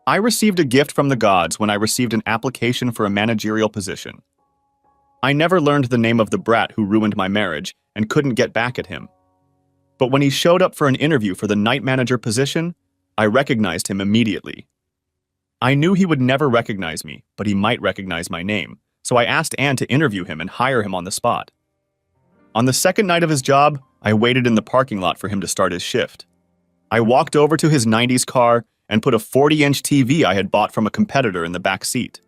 I received a gift from the gods when I received an application for a managerial position. I never learned the name of the brat who ruined my marriage and couldn't get back at him. But when he showed up for an interview for the night manager position, I recognized him immediately. I knew he would never recognize me, but he might recognize my name, so I asked Anne to interview him and hire him on the spot. On the second night of his job, I waited in the parking lot for him to start his shift. I walked over to his 90s car and put a 40-inch TV I had bought from a competitor in the back seat.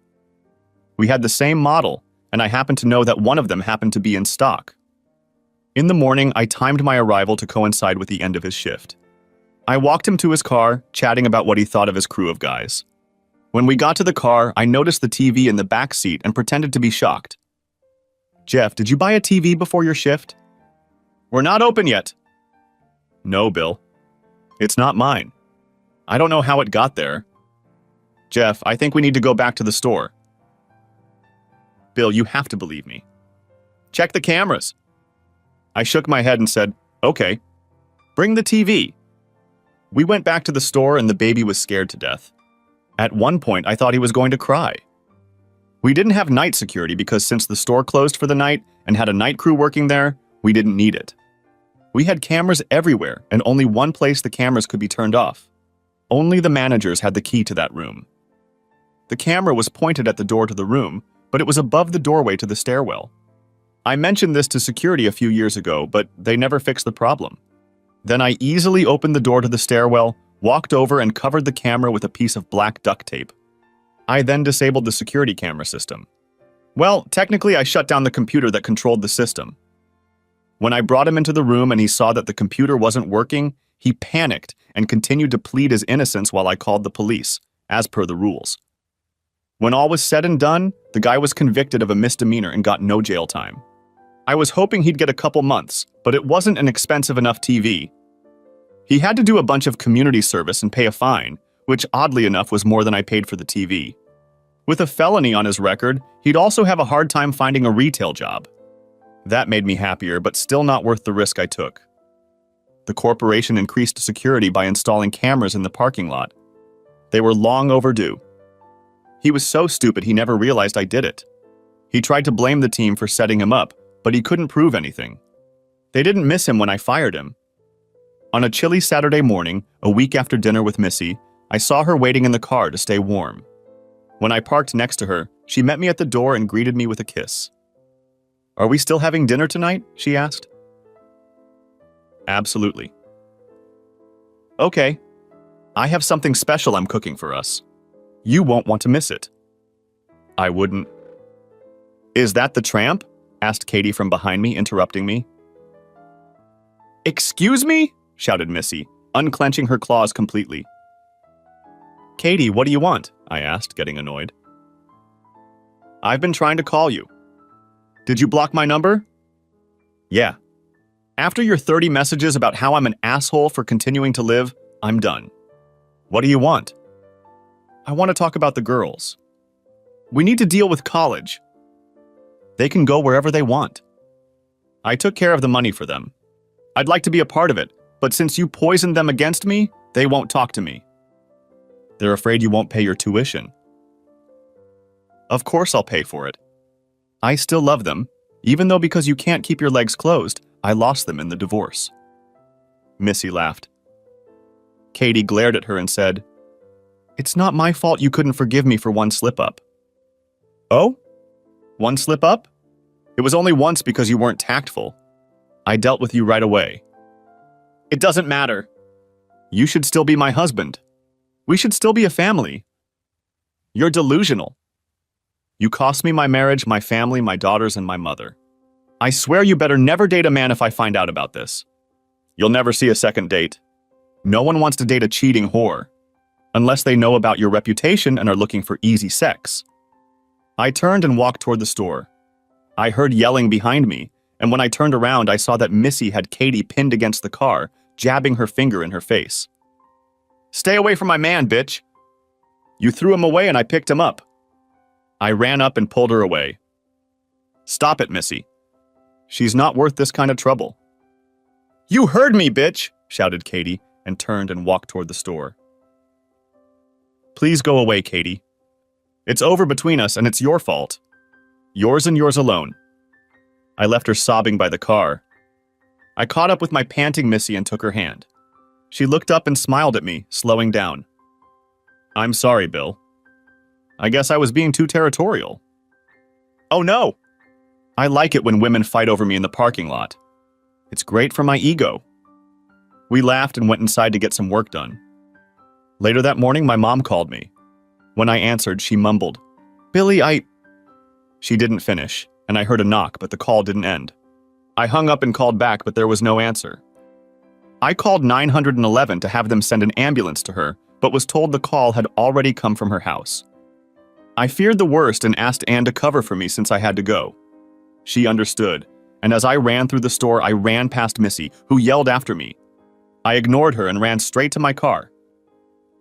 We had the same model, and I happened to know that one of them happened to be in stock. In the morning, I timed my arrival to coincide with the end of his shift. I walked him to his car, chatting about what he thought of his crew of guys. When we got to the car, I noticed the TV in the back seat and pretended to be shocked. "Jeff, did you buy a TV before your shift?" "We're not open yet." "No, Bill. It's not mine. I don't know how it got there." "Jeff, I think we need to go back to the store." "Bill, you have to believe me. Check the cameras." I shook my head and said, "Okay, bring the TV." We went back to the store and the baby was scared to death. At one point, I thought he was going to cry. We didn't have night security because since the store closed for the night and had a night crew working there, we didn't need it. We had cameras everywhere and only one place the cameras could be turned off. Only the managers had the key to that room. The camera was pointed at the door to the room, but it was above the doorway to the stairwell. I mentioned this to security a few years ago, but they never fixed the problem. Then I easily opened the door to the stairwell, walked over and covered the camera with a piece of black duct tape. I then disabled the security camera system. Well, technically I shut down the computer that controlled the system. When I brought him into the room and he saw that the computer wasn't working, he panicked and continued to plead his innocence while I called the police, as per the rules. When all was said and done, the guy was convicted of a misdemeanor and got no jail time. I was hoping he'd get a couple months, but it wasn't an expensive enough TV. He had to do a bunch of community service and pay a fine, which oddly enough was more than I paid for the TV. With a felony on his record, he'd also have a hard time finding a retail job. That made me happier, but still not worth the risk I took. The corporation increased security by installing cameras in the parking lot. They were long overdue. He was so stupid he never realized I did it. He tried to blame the team for setting him up, but he couldn't prove anything. They didn't miss him when I fired him. On a chilly Saturday morning, a week after dinner with Missy, I saw her waiting in the car to stay warm. When I parked next to her, she met me at the door and greeted me with a kiss. "Are we still having dinner tonight?" she asked. "Absolutely." "Okay. I have something special I'm cooking for us. You won't want to miss it." "I wouldn't." "Is that the tramp?" asked Katie from behind me, interrupting me. "Excuse me?" shouted Missy, unclenching her claws completely. "Katie, what do you want?" I asked, getting annoyed. "I've been trying to call you." "Did you block my number?" "Yeah. After your 30 messages about how I'm an asshole for continuing to live, I'm done." "What do you want?" "I want to talk about the girls. We need to deal with college. They can go wherever they want. I took care of the money for them. I'd like to be a part of it, but since you poisoned them against me, they won't talk to me. They're afraid you won't pay your tuition." "Of course I'll pay for it. I still love them, even though because you can't keep your legs closed, I lost them in the divorce." Missy laughed. Katie glared at her and said, "It's not my fault you couldn't forgive me for one slip-up." "Oh? One slip-up? It was only once because you weren't tactful. I dealt with you right away." "It doesn't matter. You should still be my husband. We should still be a family." "You're delusional. You cost me my marriage, my family, my daughters, and my mother. I swear you better never date a man if I find out about this. You'll never see a second date. No one wants to date a cheating whore, unless they know about your reputation and are looking for easy sex." I turned and walked toward the store. I heard yelling behind me, and when I turned around, I saw that Missy had Katie pinned against the car, jabbing her finger in her face. "Stay away from my man, bitch. You threw him away and I picked him up." I ran up and pulled her away. "Stop it, Missy. She's not worth this kind of trouble." "You heard me, bitch," shouted Katie, and turned and walked toward the store. "Please go away, Katie. It's over between us and it's your fault. Yours and yours alone." I left her sobbing by the car. I caught up with my panting Missy and took her hand. She looked up and smiled at me, slowing down. "I'm sorry, Bill. I guess I was being too territorial." "Oh no! I like it when women fight over me in the parking lot. It's great for my ego." We laughed and went inside to get some work done. Later that morning, my mom called me. When I answered, she mumbled, "Billy, She didn't finish, and I heard a knock, but the call didn't end. I hung up and called back, but there was no answer. I called 911 to have them send an ambulance to her, but was told the call had already come from her house. I feared the worst and asked Anne to cover for me since I had to go. She understood, and as I ran through the store, I ran past Missy, who yelled after me. I ignored her and ran straight to my car.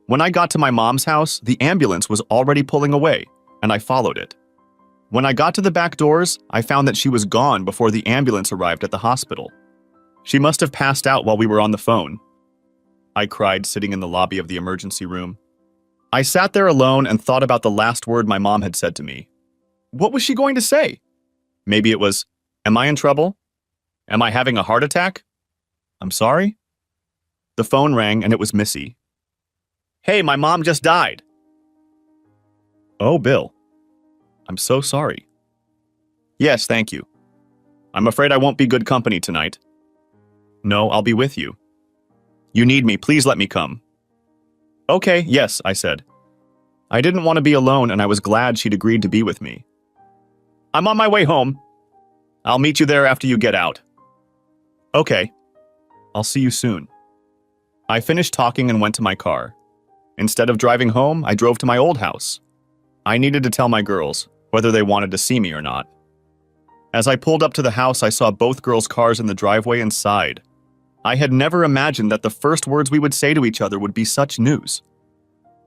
When I got to my mom's house, the ambulance was already pulling away, and I followed it. When I got to the back doors, I found that she was gone before the ambulance arrived at the hospital. She must have passed out while we were on the phone. I cried sitting in the lobby of the emergency room. I sat there alone and thought about the last word my mom had said to me. What was she going to say? Maybe it was, "Am I in trouble? Am I having a heart attack? I'm sorry?" The phone rang and it was Missy. "Hey, my mom just died." "Oh, Bill. I'm so sorry." "Yes, thank you. I'm afraid I won't be good company tonight." "No, I'll be with you." "You need me, please let me come." "Okay, yes," I said. I didn't want to be alone and I was glad she'd agreed to be with me. "I'm on my way home. I'll meet you there after you get out." "Okay. I'll see you soon." I finished talking and went to my car. Instead of driving home, I drove to my old house. I needed to tell my girls, whether they wanted to see me or not. As I pulled up to the house, I saw both girls' cars in the driveway and sighed. I had never imagined that the first words we would say to each other would be such news.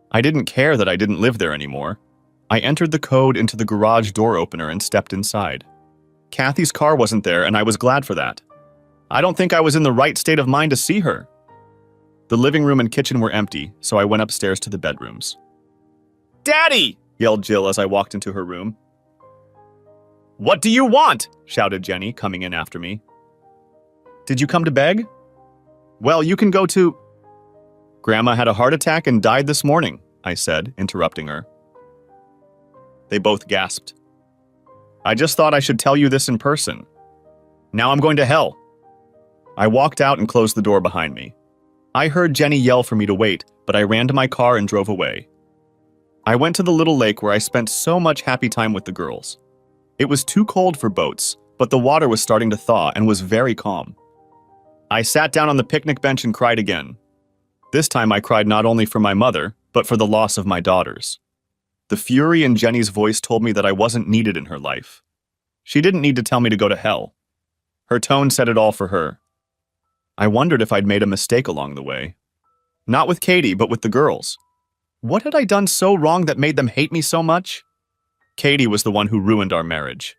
I didn't care that I didn't live there anymore. I entered the code into the garage door opener and stepped inside. Kathy's car wasn't there, and I was glad for that. I don't think I was in the right state of mind to see her. The living room and kitchen were empty, so I went upstairs to the bedrooms. "Daddy!" yelled Jill as I walked into her room. "What do you want?" shouted Jenny, coming in after me. "Did you come to beg?" "Well, you can go to—" "Grandma had a heart attack and died this morning," I said, interrupting her. They both gasped. "I just thought I should tell you this in person. Now I'm going to hell." I walked out and closed the door behind me. I heard Jenny yell for me to wait, but I ran to my car and drove away. I went to the little lake where I spent so much happy time with the girls. It was too cold for boats, but the water was starting to thaw and was very calm. I sat down on the picnic bench and cried again. This time I cried not only for my mother, but for the loss of my daughters. The fury in Jenny's voice told me that I wasn't needed in her life. She didn't need to tell me to go to hell. Her tone said it all for her. I wondered if I'd made a mistake along the way. Not with Katie, but with the girls. What had I done so wrong that made them hate me so much? Katie was the one who ruined our marriage.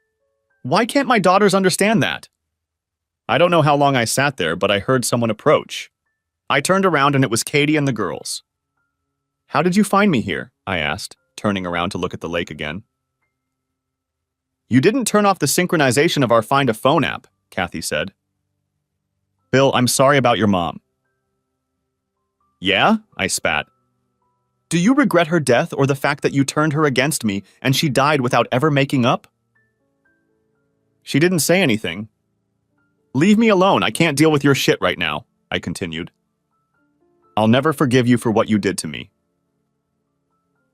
Why can't my daughters understand that? I don't know how long I sat there, but I heard someone approach. I turned around and it was Katie and the girls. "How did you find me here?" I asked, turning around to look at the lake again. "You didn't turn off the synchronization of our Find a Phone app," Kathy said. "Bill, I'm sorry about your mom." "Yeah?" I spat. "Do you regret her death or the fact that you turned her against me and she died without ever making up?" She didn't say anything. "Leave me alone, I can't deal with your shit right now," I continued. "I'll never forgive you for what you did to me."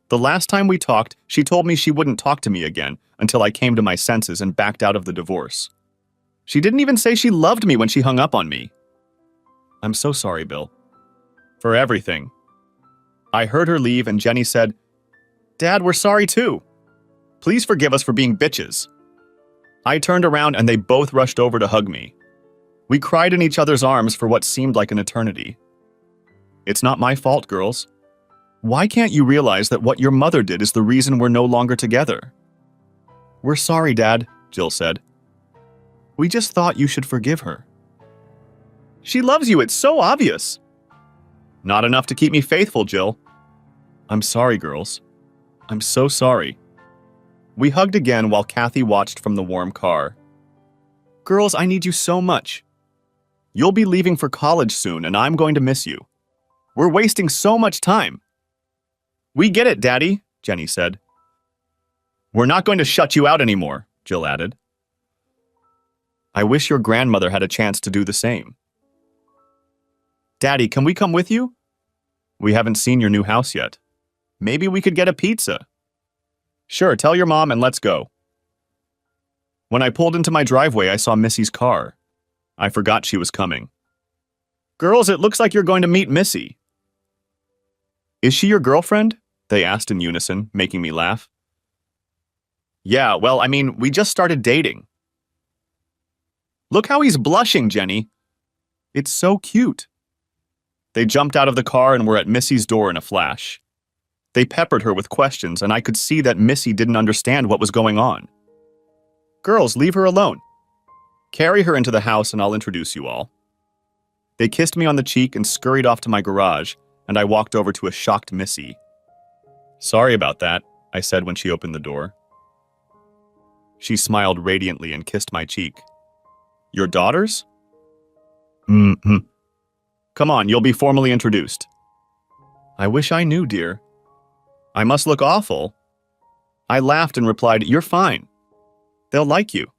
The last time we talked, she told me she wouldn't talk to me again until I came to my senses and backed out of the divorce. She didn't even say she loved me when she hung up on me. "I'm so sorry, Bill. For everything." I heard her leave and Jenny said, "Dad, we're sorry too. Please forgive us for being bitches." I turned around and they both rushed over to hug me. We cried in each other's arms for what seemed like an eternity. It's not my fault, girls. Why can't you realize that what your mother did is the reason we're no longer together? "We're sorry, Dad," Jill said. "We just thought you should forgive her." "She loves you, it's so obvious." "Not enough to keep me faithful, Jill." "I'm sorry, girls. I'm so sorry." We hugged again while Kathy watched from the warm car. "Girls, I need you so much. You'll be leaving for college soon and I'm going to miss you. We're wasting so much time." "We get it, Daddy," Jenny said. "We're not going to shut you out anymore," Jill added. "I wish your grandmother had a chance to do the same." "Daddy, can we come with you?" "We haven't seen your new house yet. Maybe we could get a pizza." "Sure, tell your mom and let's go." When I pulled into my driveway, I saw Missy's car. I forgot she was coming. Girls, it looks like you're going to meet Missy. Is she your girlfriend? They asked in unison, making me laugh. Yeah, well, I mean, we just started dating. Look how he's blushing, Jenny. It's so cute. They jumped out of the car and were at Missy's door in a flash. They peppered her with questions, and I could see that Missy didn't understand what was going on. Girls, leave her alone. Carry her into the house and I'll introduce you all. They kissed me on the cheek and scurried off to my garage, and I walked over to a shocked Missy. Sorry about that, I said when she opened the door. She smiled radiantly and kissed my cheek. Your daughters? Mm-hmm. Come on, you'll be formally introduced. I wish I knew, dear. I must look awful. I laughed and replied, You're fine. They'll like you.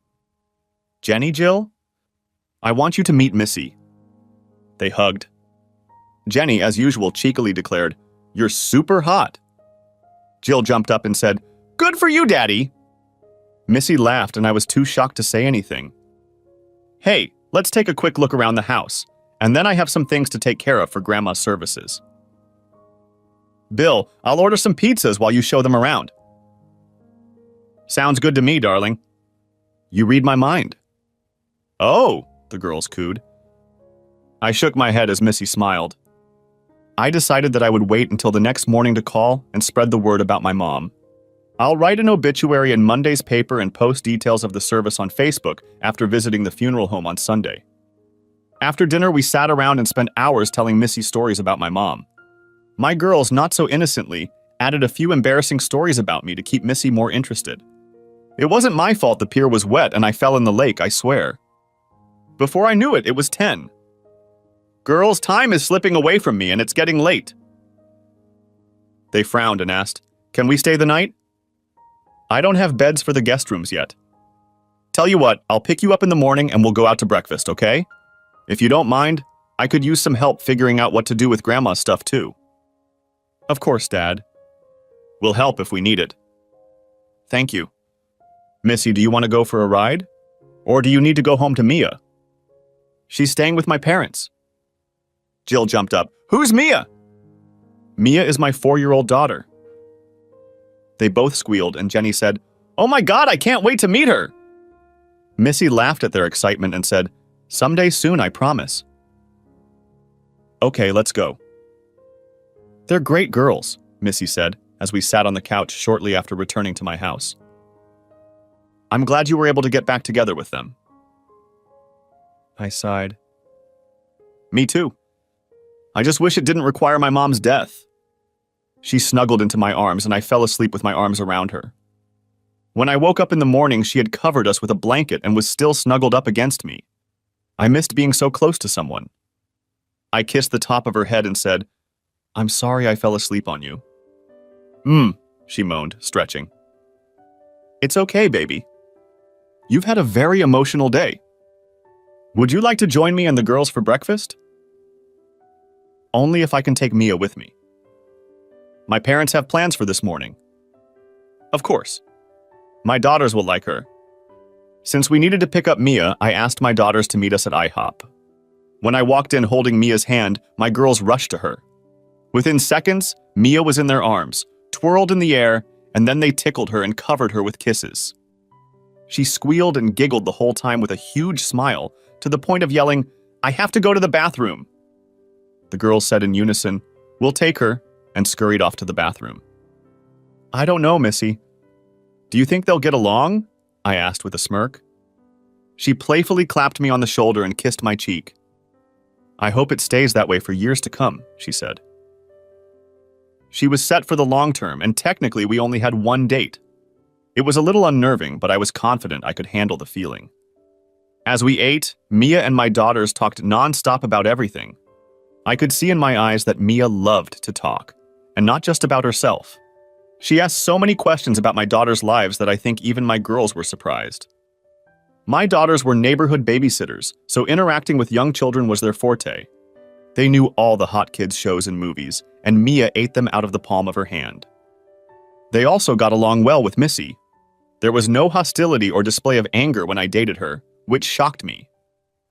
Jenny, Jill? I want you to meet Missy. They hugged. Jenny, as usual, cheekily declared, You're super hot. Jill jumped up and said, Good for you, Daddy. Missy laughed and I was too shocked to say anything. Hey, let's take a quick look around the house, and then I have some things to take care of for Grandma's services. Bill, I'll order some pizzas while you show them around. Sounds good to me, darling. You read my mind. Oh, the girls cooed. I shook my head as Missy smiled. I decided that I would wait until the next morning to call and spread the word about my mom. I'll write an obituary in Monday's paper and post details of the service on Facebook after visiting the funeral home on Sunday. After dinner, we sat around and spent hours telling Missy stories about my mom. My girls, not so innocently, added a few embarrassing stories about me to keep Missy more interested. It wasn't my fault the pier was wet and I fell in the lake, I swear. Before I knew it, it was 10. Girls, time is slipping away from me and it's getting late. They frowned and asked, Can we stay the night? I don't have beds for the guest rooms yet. Tell you what, I'll pick you up in the morning and we'll go out to breakfast, okay? If you don't mind, I could use some help figuring out what to do with Grandma's stuff too. Of course, Dad. We'll help if we need it. Thank you. Missy, do you want to go for a ride? Or do you need to go home to Mia? She's staying with my parents. Jill jumped up. Who's Mia? Mia is my 4-year-old daughter. They both squealed, and Jenny said, Oh my God, I can't wait to meet her! Missy laughed at their excitement and said, Someday soon, I promise. Okay, let's go. They're great girls, Missy said, as we sat on the couch shortly after returning to my house. I'm glad you were able to get back together with them. I sighed. Me too. I just wish it didn't require my mom's death. She snuggled into my arms and I fell asleep with my arms around her. When I woke up in the morning, she had covered us with a blanket and was still snuggled up against me. I missed being so close to someone. I kissed the top of her head and said, I'm sorry I fell asleep on you. She moaned, stretching. It's okay, baby. You've had a very emotional day. Would you like to join me and the girls for breakfast? Only if I can take Mia with me. My parents have plans for this morning. Of course. My daughters will like her. Since we needed to pick up Mia, I asked my daughters to meet us at IHOP. When I walked in holding Mia's hand, my girls rushed to her. Within seconds, Mia was in their arms, twirled in the air, and then they tickled her and covered her with kisses. She squealed and giggled the whole time with a huge smile, to the point of yelling, I have to go to the bathroom. The girls said in unison, We'll take her, and scurried off to the bathroom. I don't know, Missy. Do you think they'll get along? I asked with a smirk. She playfully clapped me on the shoulder and kissed my cheek. I hope it stays that way for years to come, she said. She was set for the long term, and technically we only had one date. It was a little unnerving, but I was confident I could handle the feeling. As we ate, Mia and my daughters talked nonstop about everything. I could see in my eyes that Mia loved to talk, and not just about herself. She asked so many questions about my daughters' lives that I think even my girls were surprised. My daughters were neighborhood babysitters, so interacting with young children was their forte. They knew all the hot kids shows and movies, and Mia ate them out of the palm of her hand. They also got along well with Missy. There was no hostility or display of anger when I dated her, which shocked me.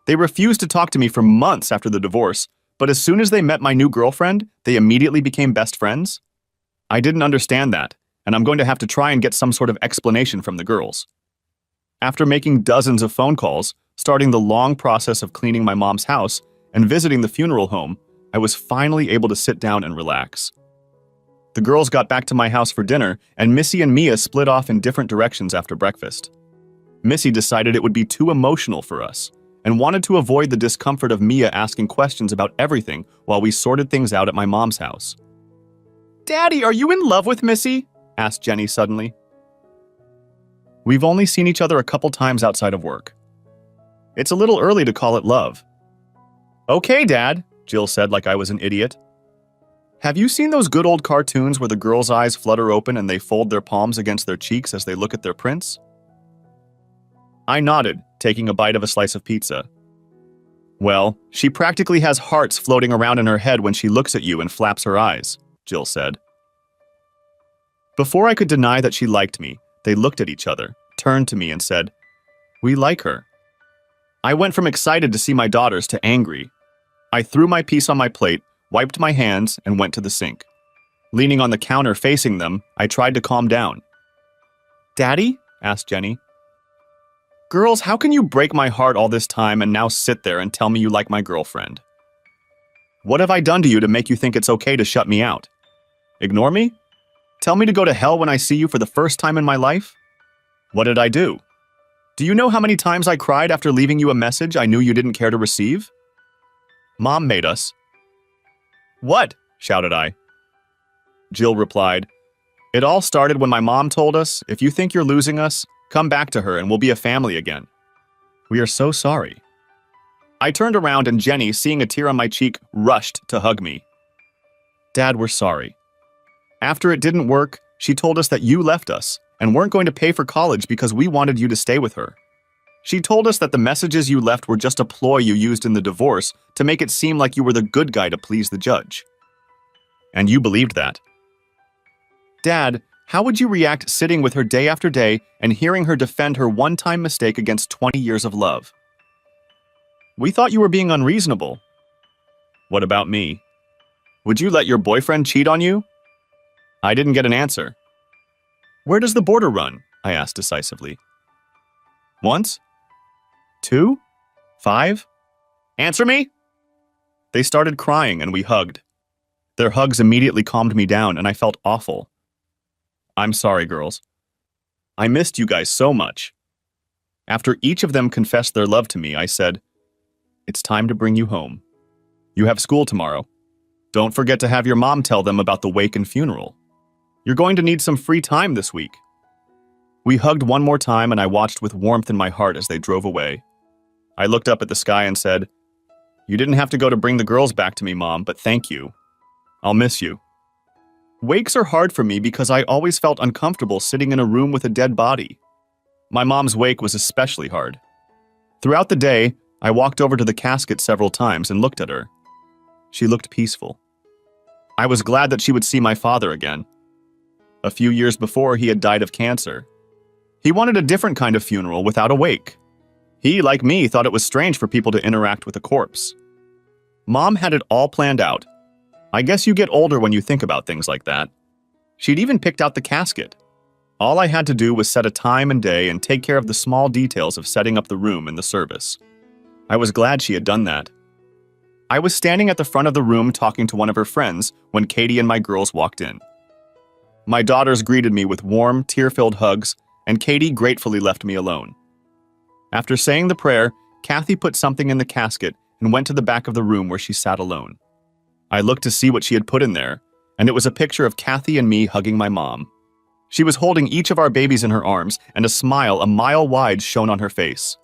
They refused to talk to me for months after the divorce, but as soon as they met my new girlfriend, they immediately became best friends? I didn't understand that, and I'm going to have to try and get some sort of explanation from the girls. After making dozens of phone calls, starting the long process of cleaning my mom's house, and visiting the funeral home, I was finally able to sit down and relax. The girls got back to my house for dinner, and Missy and Mia split off in different directions after breakfast. Missy decided it would be too emotional for us, and wanted to avoid the discomfort of Mia asking questions about everything while we sorted things out at my mom's house. "Daddy, are you in love with Missy?" asked Jenny suddenly. "We've only seen each other a couple times outside of work. It's a little early to call it love." "Okay, Dad," Jill said like I was an idiot. "Have you seen those good old cartoons where the girls' eyes flutter open and they fold their palms against their cheeks as they look at their prince?" I nodded, taking a bite of a slice of pizza. "Well, she practically has hearts floating around in her head when she looks at you and flaps her eyes," Jill said. Before I could deny that she liked me, they looked at each other, turned to me and said, "We like her." I went from excited to see my daughters to angry. I threw my piece on my plate, wiped my hands, and went to the sink. Leaning on the counter facing them, I tried to calm down. "Daddy?" asked Jenny. "Girls, how can you break my heart all this time and now sit there and tell me you like my girlfriend? What have I done to you to make you think it's okay to shut me out? Ignore me? Tell me to go to hell when I see you for the first time in my life? What did I do? Do you know how many times I cried after leaving you a message I knew you didn't care to receive? Mom made us." "What?" shouted I. Jill replied, "It all started when my mom told us, if you think you're losing us, come back to her and we'll be a family again. We are so sorry." I turned around and Jenny, seeing a tear on my cheek, rushed to hug me. "Dad, we're sorry. After it didn't work, she told us that you left us and weren't going to pay for college because we wanted you to stay with her. She told us that the messages you left were just a ploy you used in the divorce to make it seem like you were the good guy to please the judge. And you believed that. Dad, how would you react sitting with her day after day and hearing her defend her one-time mistake against 20 years of love? We thought you were being unreasonable." "What about me? Would you let your boyfriend cheat on you?" I didn't get an answer. "Where does the border run?" I asked decisively. "Once? 2? 5? Answer me!" They started crying and we hugged. Their hugs immediately calmed me down and I felt awful. "I'm sorry, girls. I missed you guys so much." After each of them confessed their love to me, I said, "It's time to bring you home. You have school tomorrow. Don't forget to have your mom tell them about the wake and funeral. You're going to need some free time this week." We hugged one more time and I watched with warmth in my heart as they drove away. I looked up at the sky and said, "You didn't have to go to bring the girls back to me, Mom, but thank you. I'll miss you." Wakes are hard for me because I always felt uncomfortable sitting in a room with a dead body. My mom's wake was especially hard. Throughout the day, I walked over to the casket several times and looked at her. She looked peaceful. I was glad that she would see my father again. A few years before, he had died of cancer. He wanted a different kind of funeral without a wake. He, like me, thought it was strange for people to interact with a corpse. Mom had it all planned out. I guess you get older when you think about things like that. She'd even picked out the casket. All I had to do was set a time and day and take care of the small details of setting up the room and the service. I was glad she had done that. I was standing at the front of the room talking to one of her friends when Katie and my girls walked in. My daughters greeted me with warm, tear-filled hugs, and Katie gratefully left me alone. After saying the prayer, Kathy put something in the casket and went to the back of the room where she sat alone. I looked to see what she had put in there, and it was a picture of Kathy and me hugging my mom. She was holding each of our babies in her arms, and a smile a mile wide shone on her face.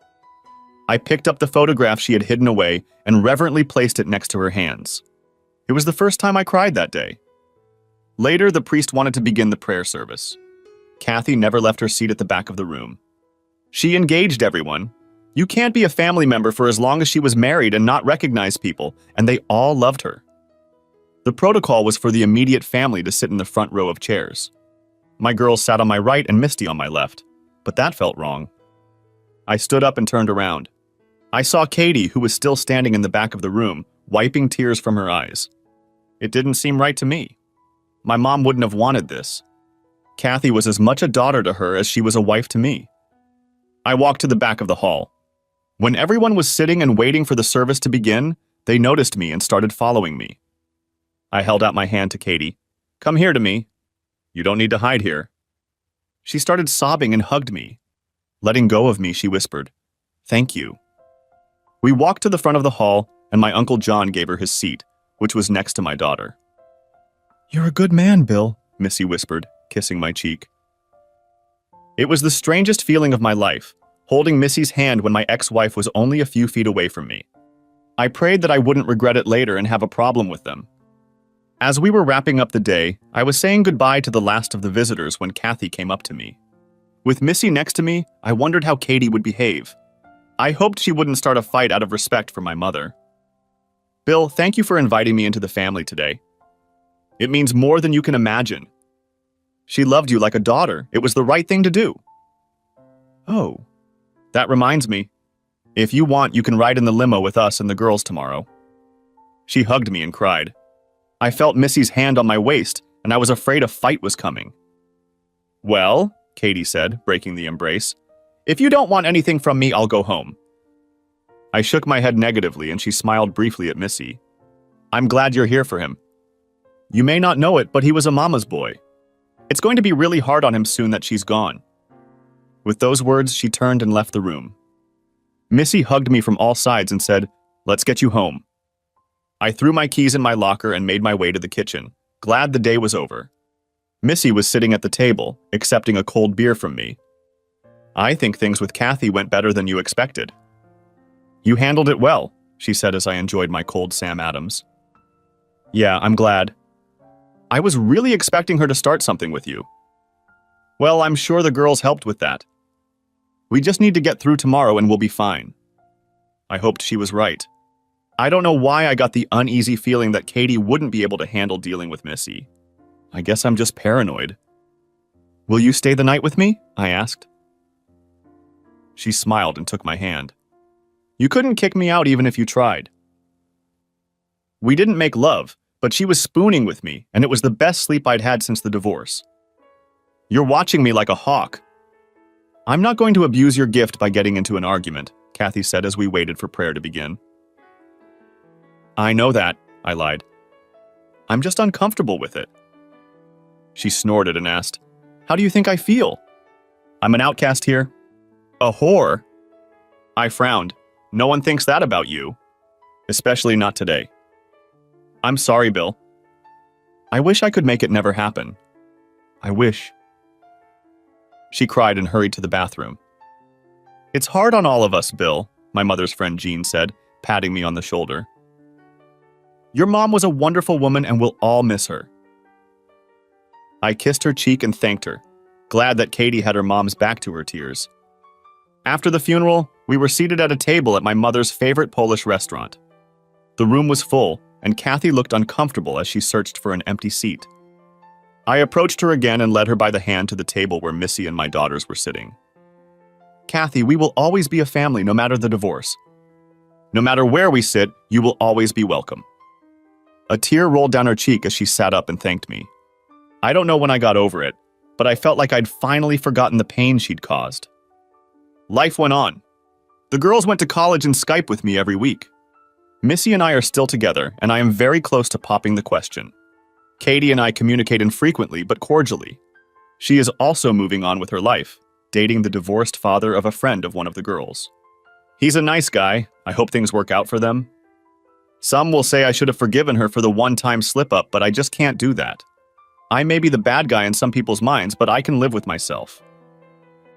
I picked up the photograph she had hidden away and reverently placed it next to her hands. It was the first time I cried that day. Later, the priest wanted to begin the prayer service. Kathy never left her seat at the back of the room. She engaged everyone. You can't be a family member for as long as she was married and not recognize people, and they all loved her. The protocol was for the immediate family to sit in the front row of chairs. My girls sat on my right and Misty on my left, but that felt wrong. I stood up and turned around. I saw Katie, who was still standing in the back of the room, wiping tears from her eyes. It didn't seem right to me. My mom wouldn't have wanted this. Kathy was as much a daughter to her as she was a wife to me. I walked to the back of the hall. When everyone was sitting and waiting for the service to begin, they noticed me and started following me. I held out my hand to Katie. "Come here to me. You don't need to hide here." She started sobbing and hugged me. Letting go of me, she whispered, "Thank you." We walked to the front of the hall, and my Uncle John gave her his seat, which was next to my daughter. "You're a good man, Bill," Missy whispered, kissing my cheek. It was the strangest feeling of my life, holding Missy's hand when my ex-wife was only a few feet away from me. I prayed that I wouldn't regret it later and have a problem with them. As we were wrapping up the day, I was saying goodbye to the last of the visitors when Kathy came up to me. With Missy next to me, I wondered how Katie would behave. I hoped she wouldn't start a fight out of respect for my mother. "Bill, thank you for inviting me into the family today. It means more than you can imagine. She loved you like a daughter. It was the right thing to do." "Oh, that reminds me. If you want, you can ride in the limo with us and the girls tomorrow." She hugged me and cried. I felt Missy's hand on my waist, and I was afraid a fight was coming. "Well," Katie said, breaking the embrace, "if you don't want anything from me, I'll go home." I shook my head negatively, and she smiled briefly at Missy. "I'm glad you're here for him. You may not know it, but he was a mama's boy. It's going to be really hard on him soon that she's gone." With those words, she turned and left the room. Missy hugged me from all sides and said, "Let's get you home." I threw my keys in my locker and made my way to the kitchen, glad the day was over. Missy was sitting at the table, accepting a cold beer from me. "I think things with Kathy went better than you expected." "You handled it well," she said as I enjoyed my cold Sam Adams. "Yeah, I'm glad. I was really expecting her to start something with you." "Well, I'm sure the girls helped with that. We just need to get through tomorrow and we'll be fine." I hoped she was right. I don't know why I got the uneasy feeling that Katie wouldn't be able to handle dealing with Missy. I guess I'm just paranoid. "Will you stay the night with me?" I asked. She smiled and took my hand. "You couldn't kick me out even if you tried." We didn't make love, but she was spooning with me, and it was the best sleep I'd had since the divorce. "You're watching me like a hawk." "I'm not going to abuse your gift by getting into an argument," Kathy said as we waited for prayer to begin. "I know that," I lied. "I'm just uncomfortable with it." She snorted and asked, "How do you think I feel? I'm an outcast here? A whore?" I frowned. "No one thinks that about you. Especially not today." "I'm sorry, Bill. I wish I could make it never happen. I wish." She cried and hurried to the bathroom. "It's hard on all of us, Bill," my mother's friend Jean said, patting me on the shoulder. "Your mom was a wonderful woman and we'll all miss her." I kissed her cheek and thanked her, glad that Katie had her mom's back to her tears. After the funeral, we were seated at a table at my mother's favorite Polish restaurant. The room was full, and Kathy looked uncomfortable as she searched for an empty seat. I approached her again and led her by the hand to the table where Missy and my daughters were sitting. "Kathy, we will always be a family no matter the divorce. No matter where we sit, you will always be welcome." A tear rolled down her cheek as she sat up and thanked me. I don't know when I got over it, but I felt like I'd finally forgotten the pain she'd caused. Life went on. The girls went to college and Skype with me every week. Missy and I are still together, and I am very close to popping the question. Katie and I communicate infrequently but cordially. She is also moving on with her life, dating the divorced father of a friend of one of the girls. He's a nice guy. I hope things work out for them. Some will say I should have forgiven her for the one-time slip-up, but I just can't do that. I may be the bad guy in some people's minds, but I can live with myself.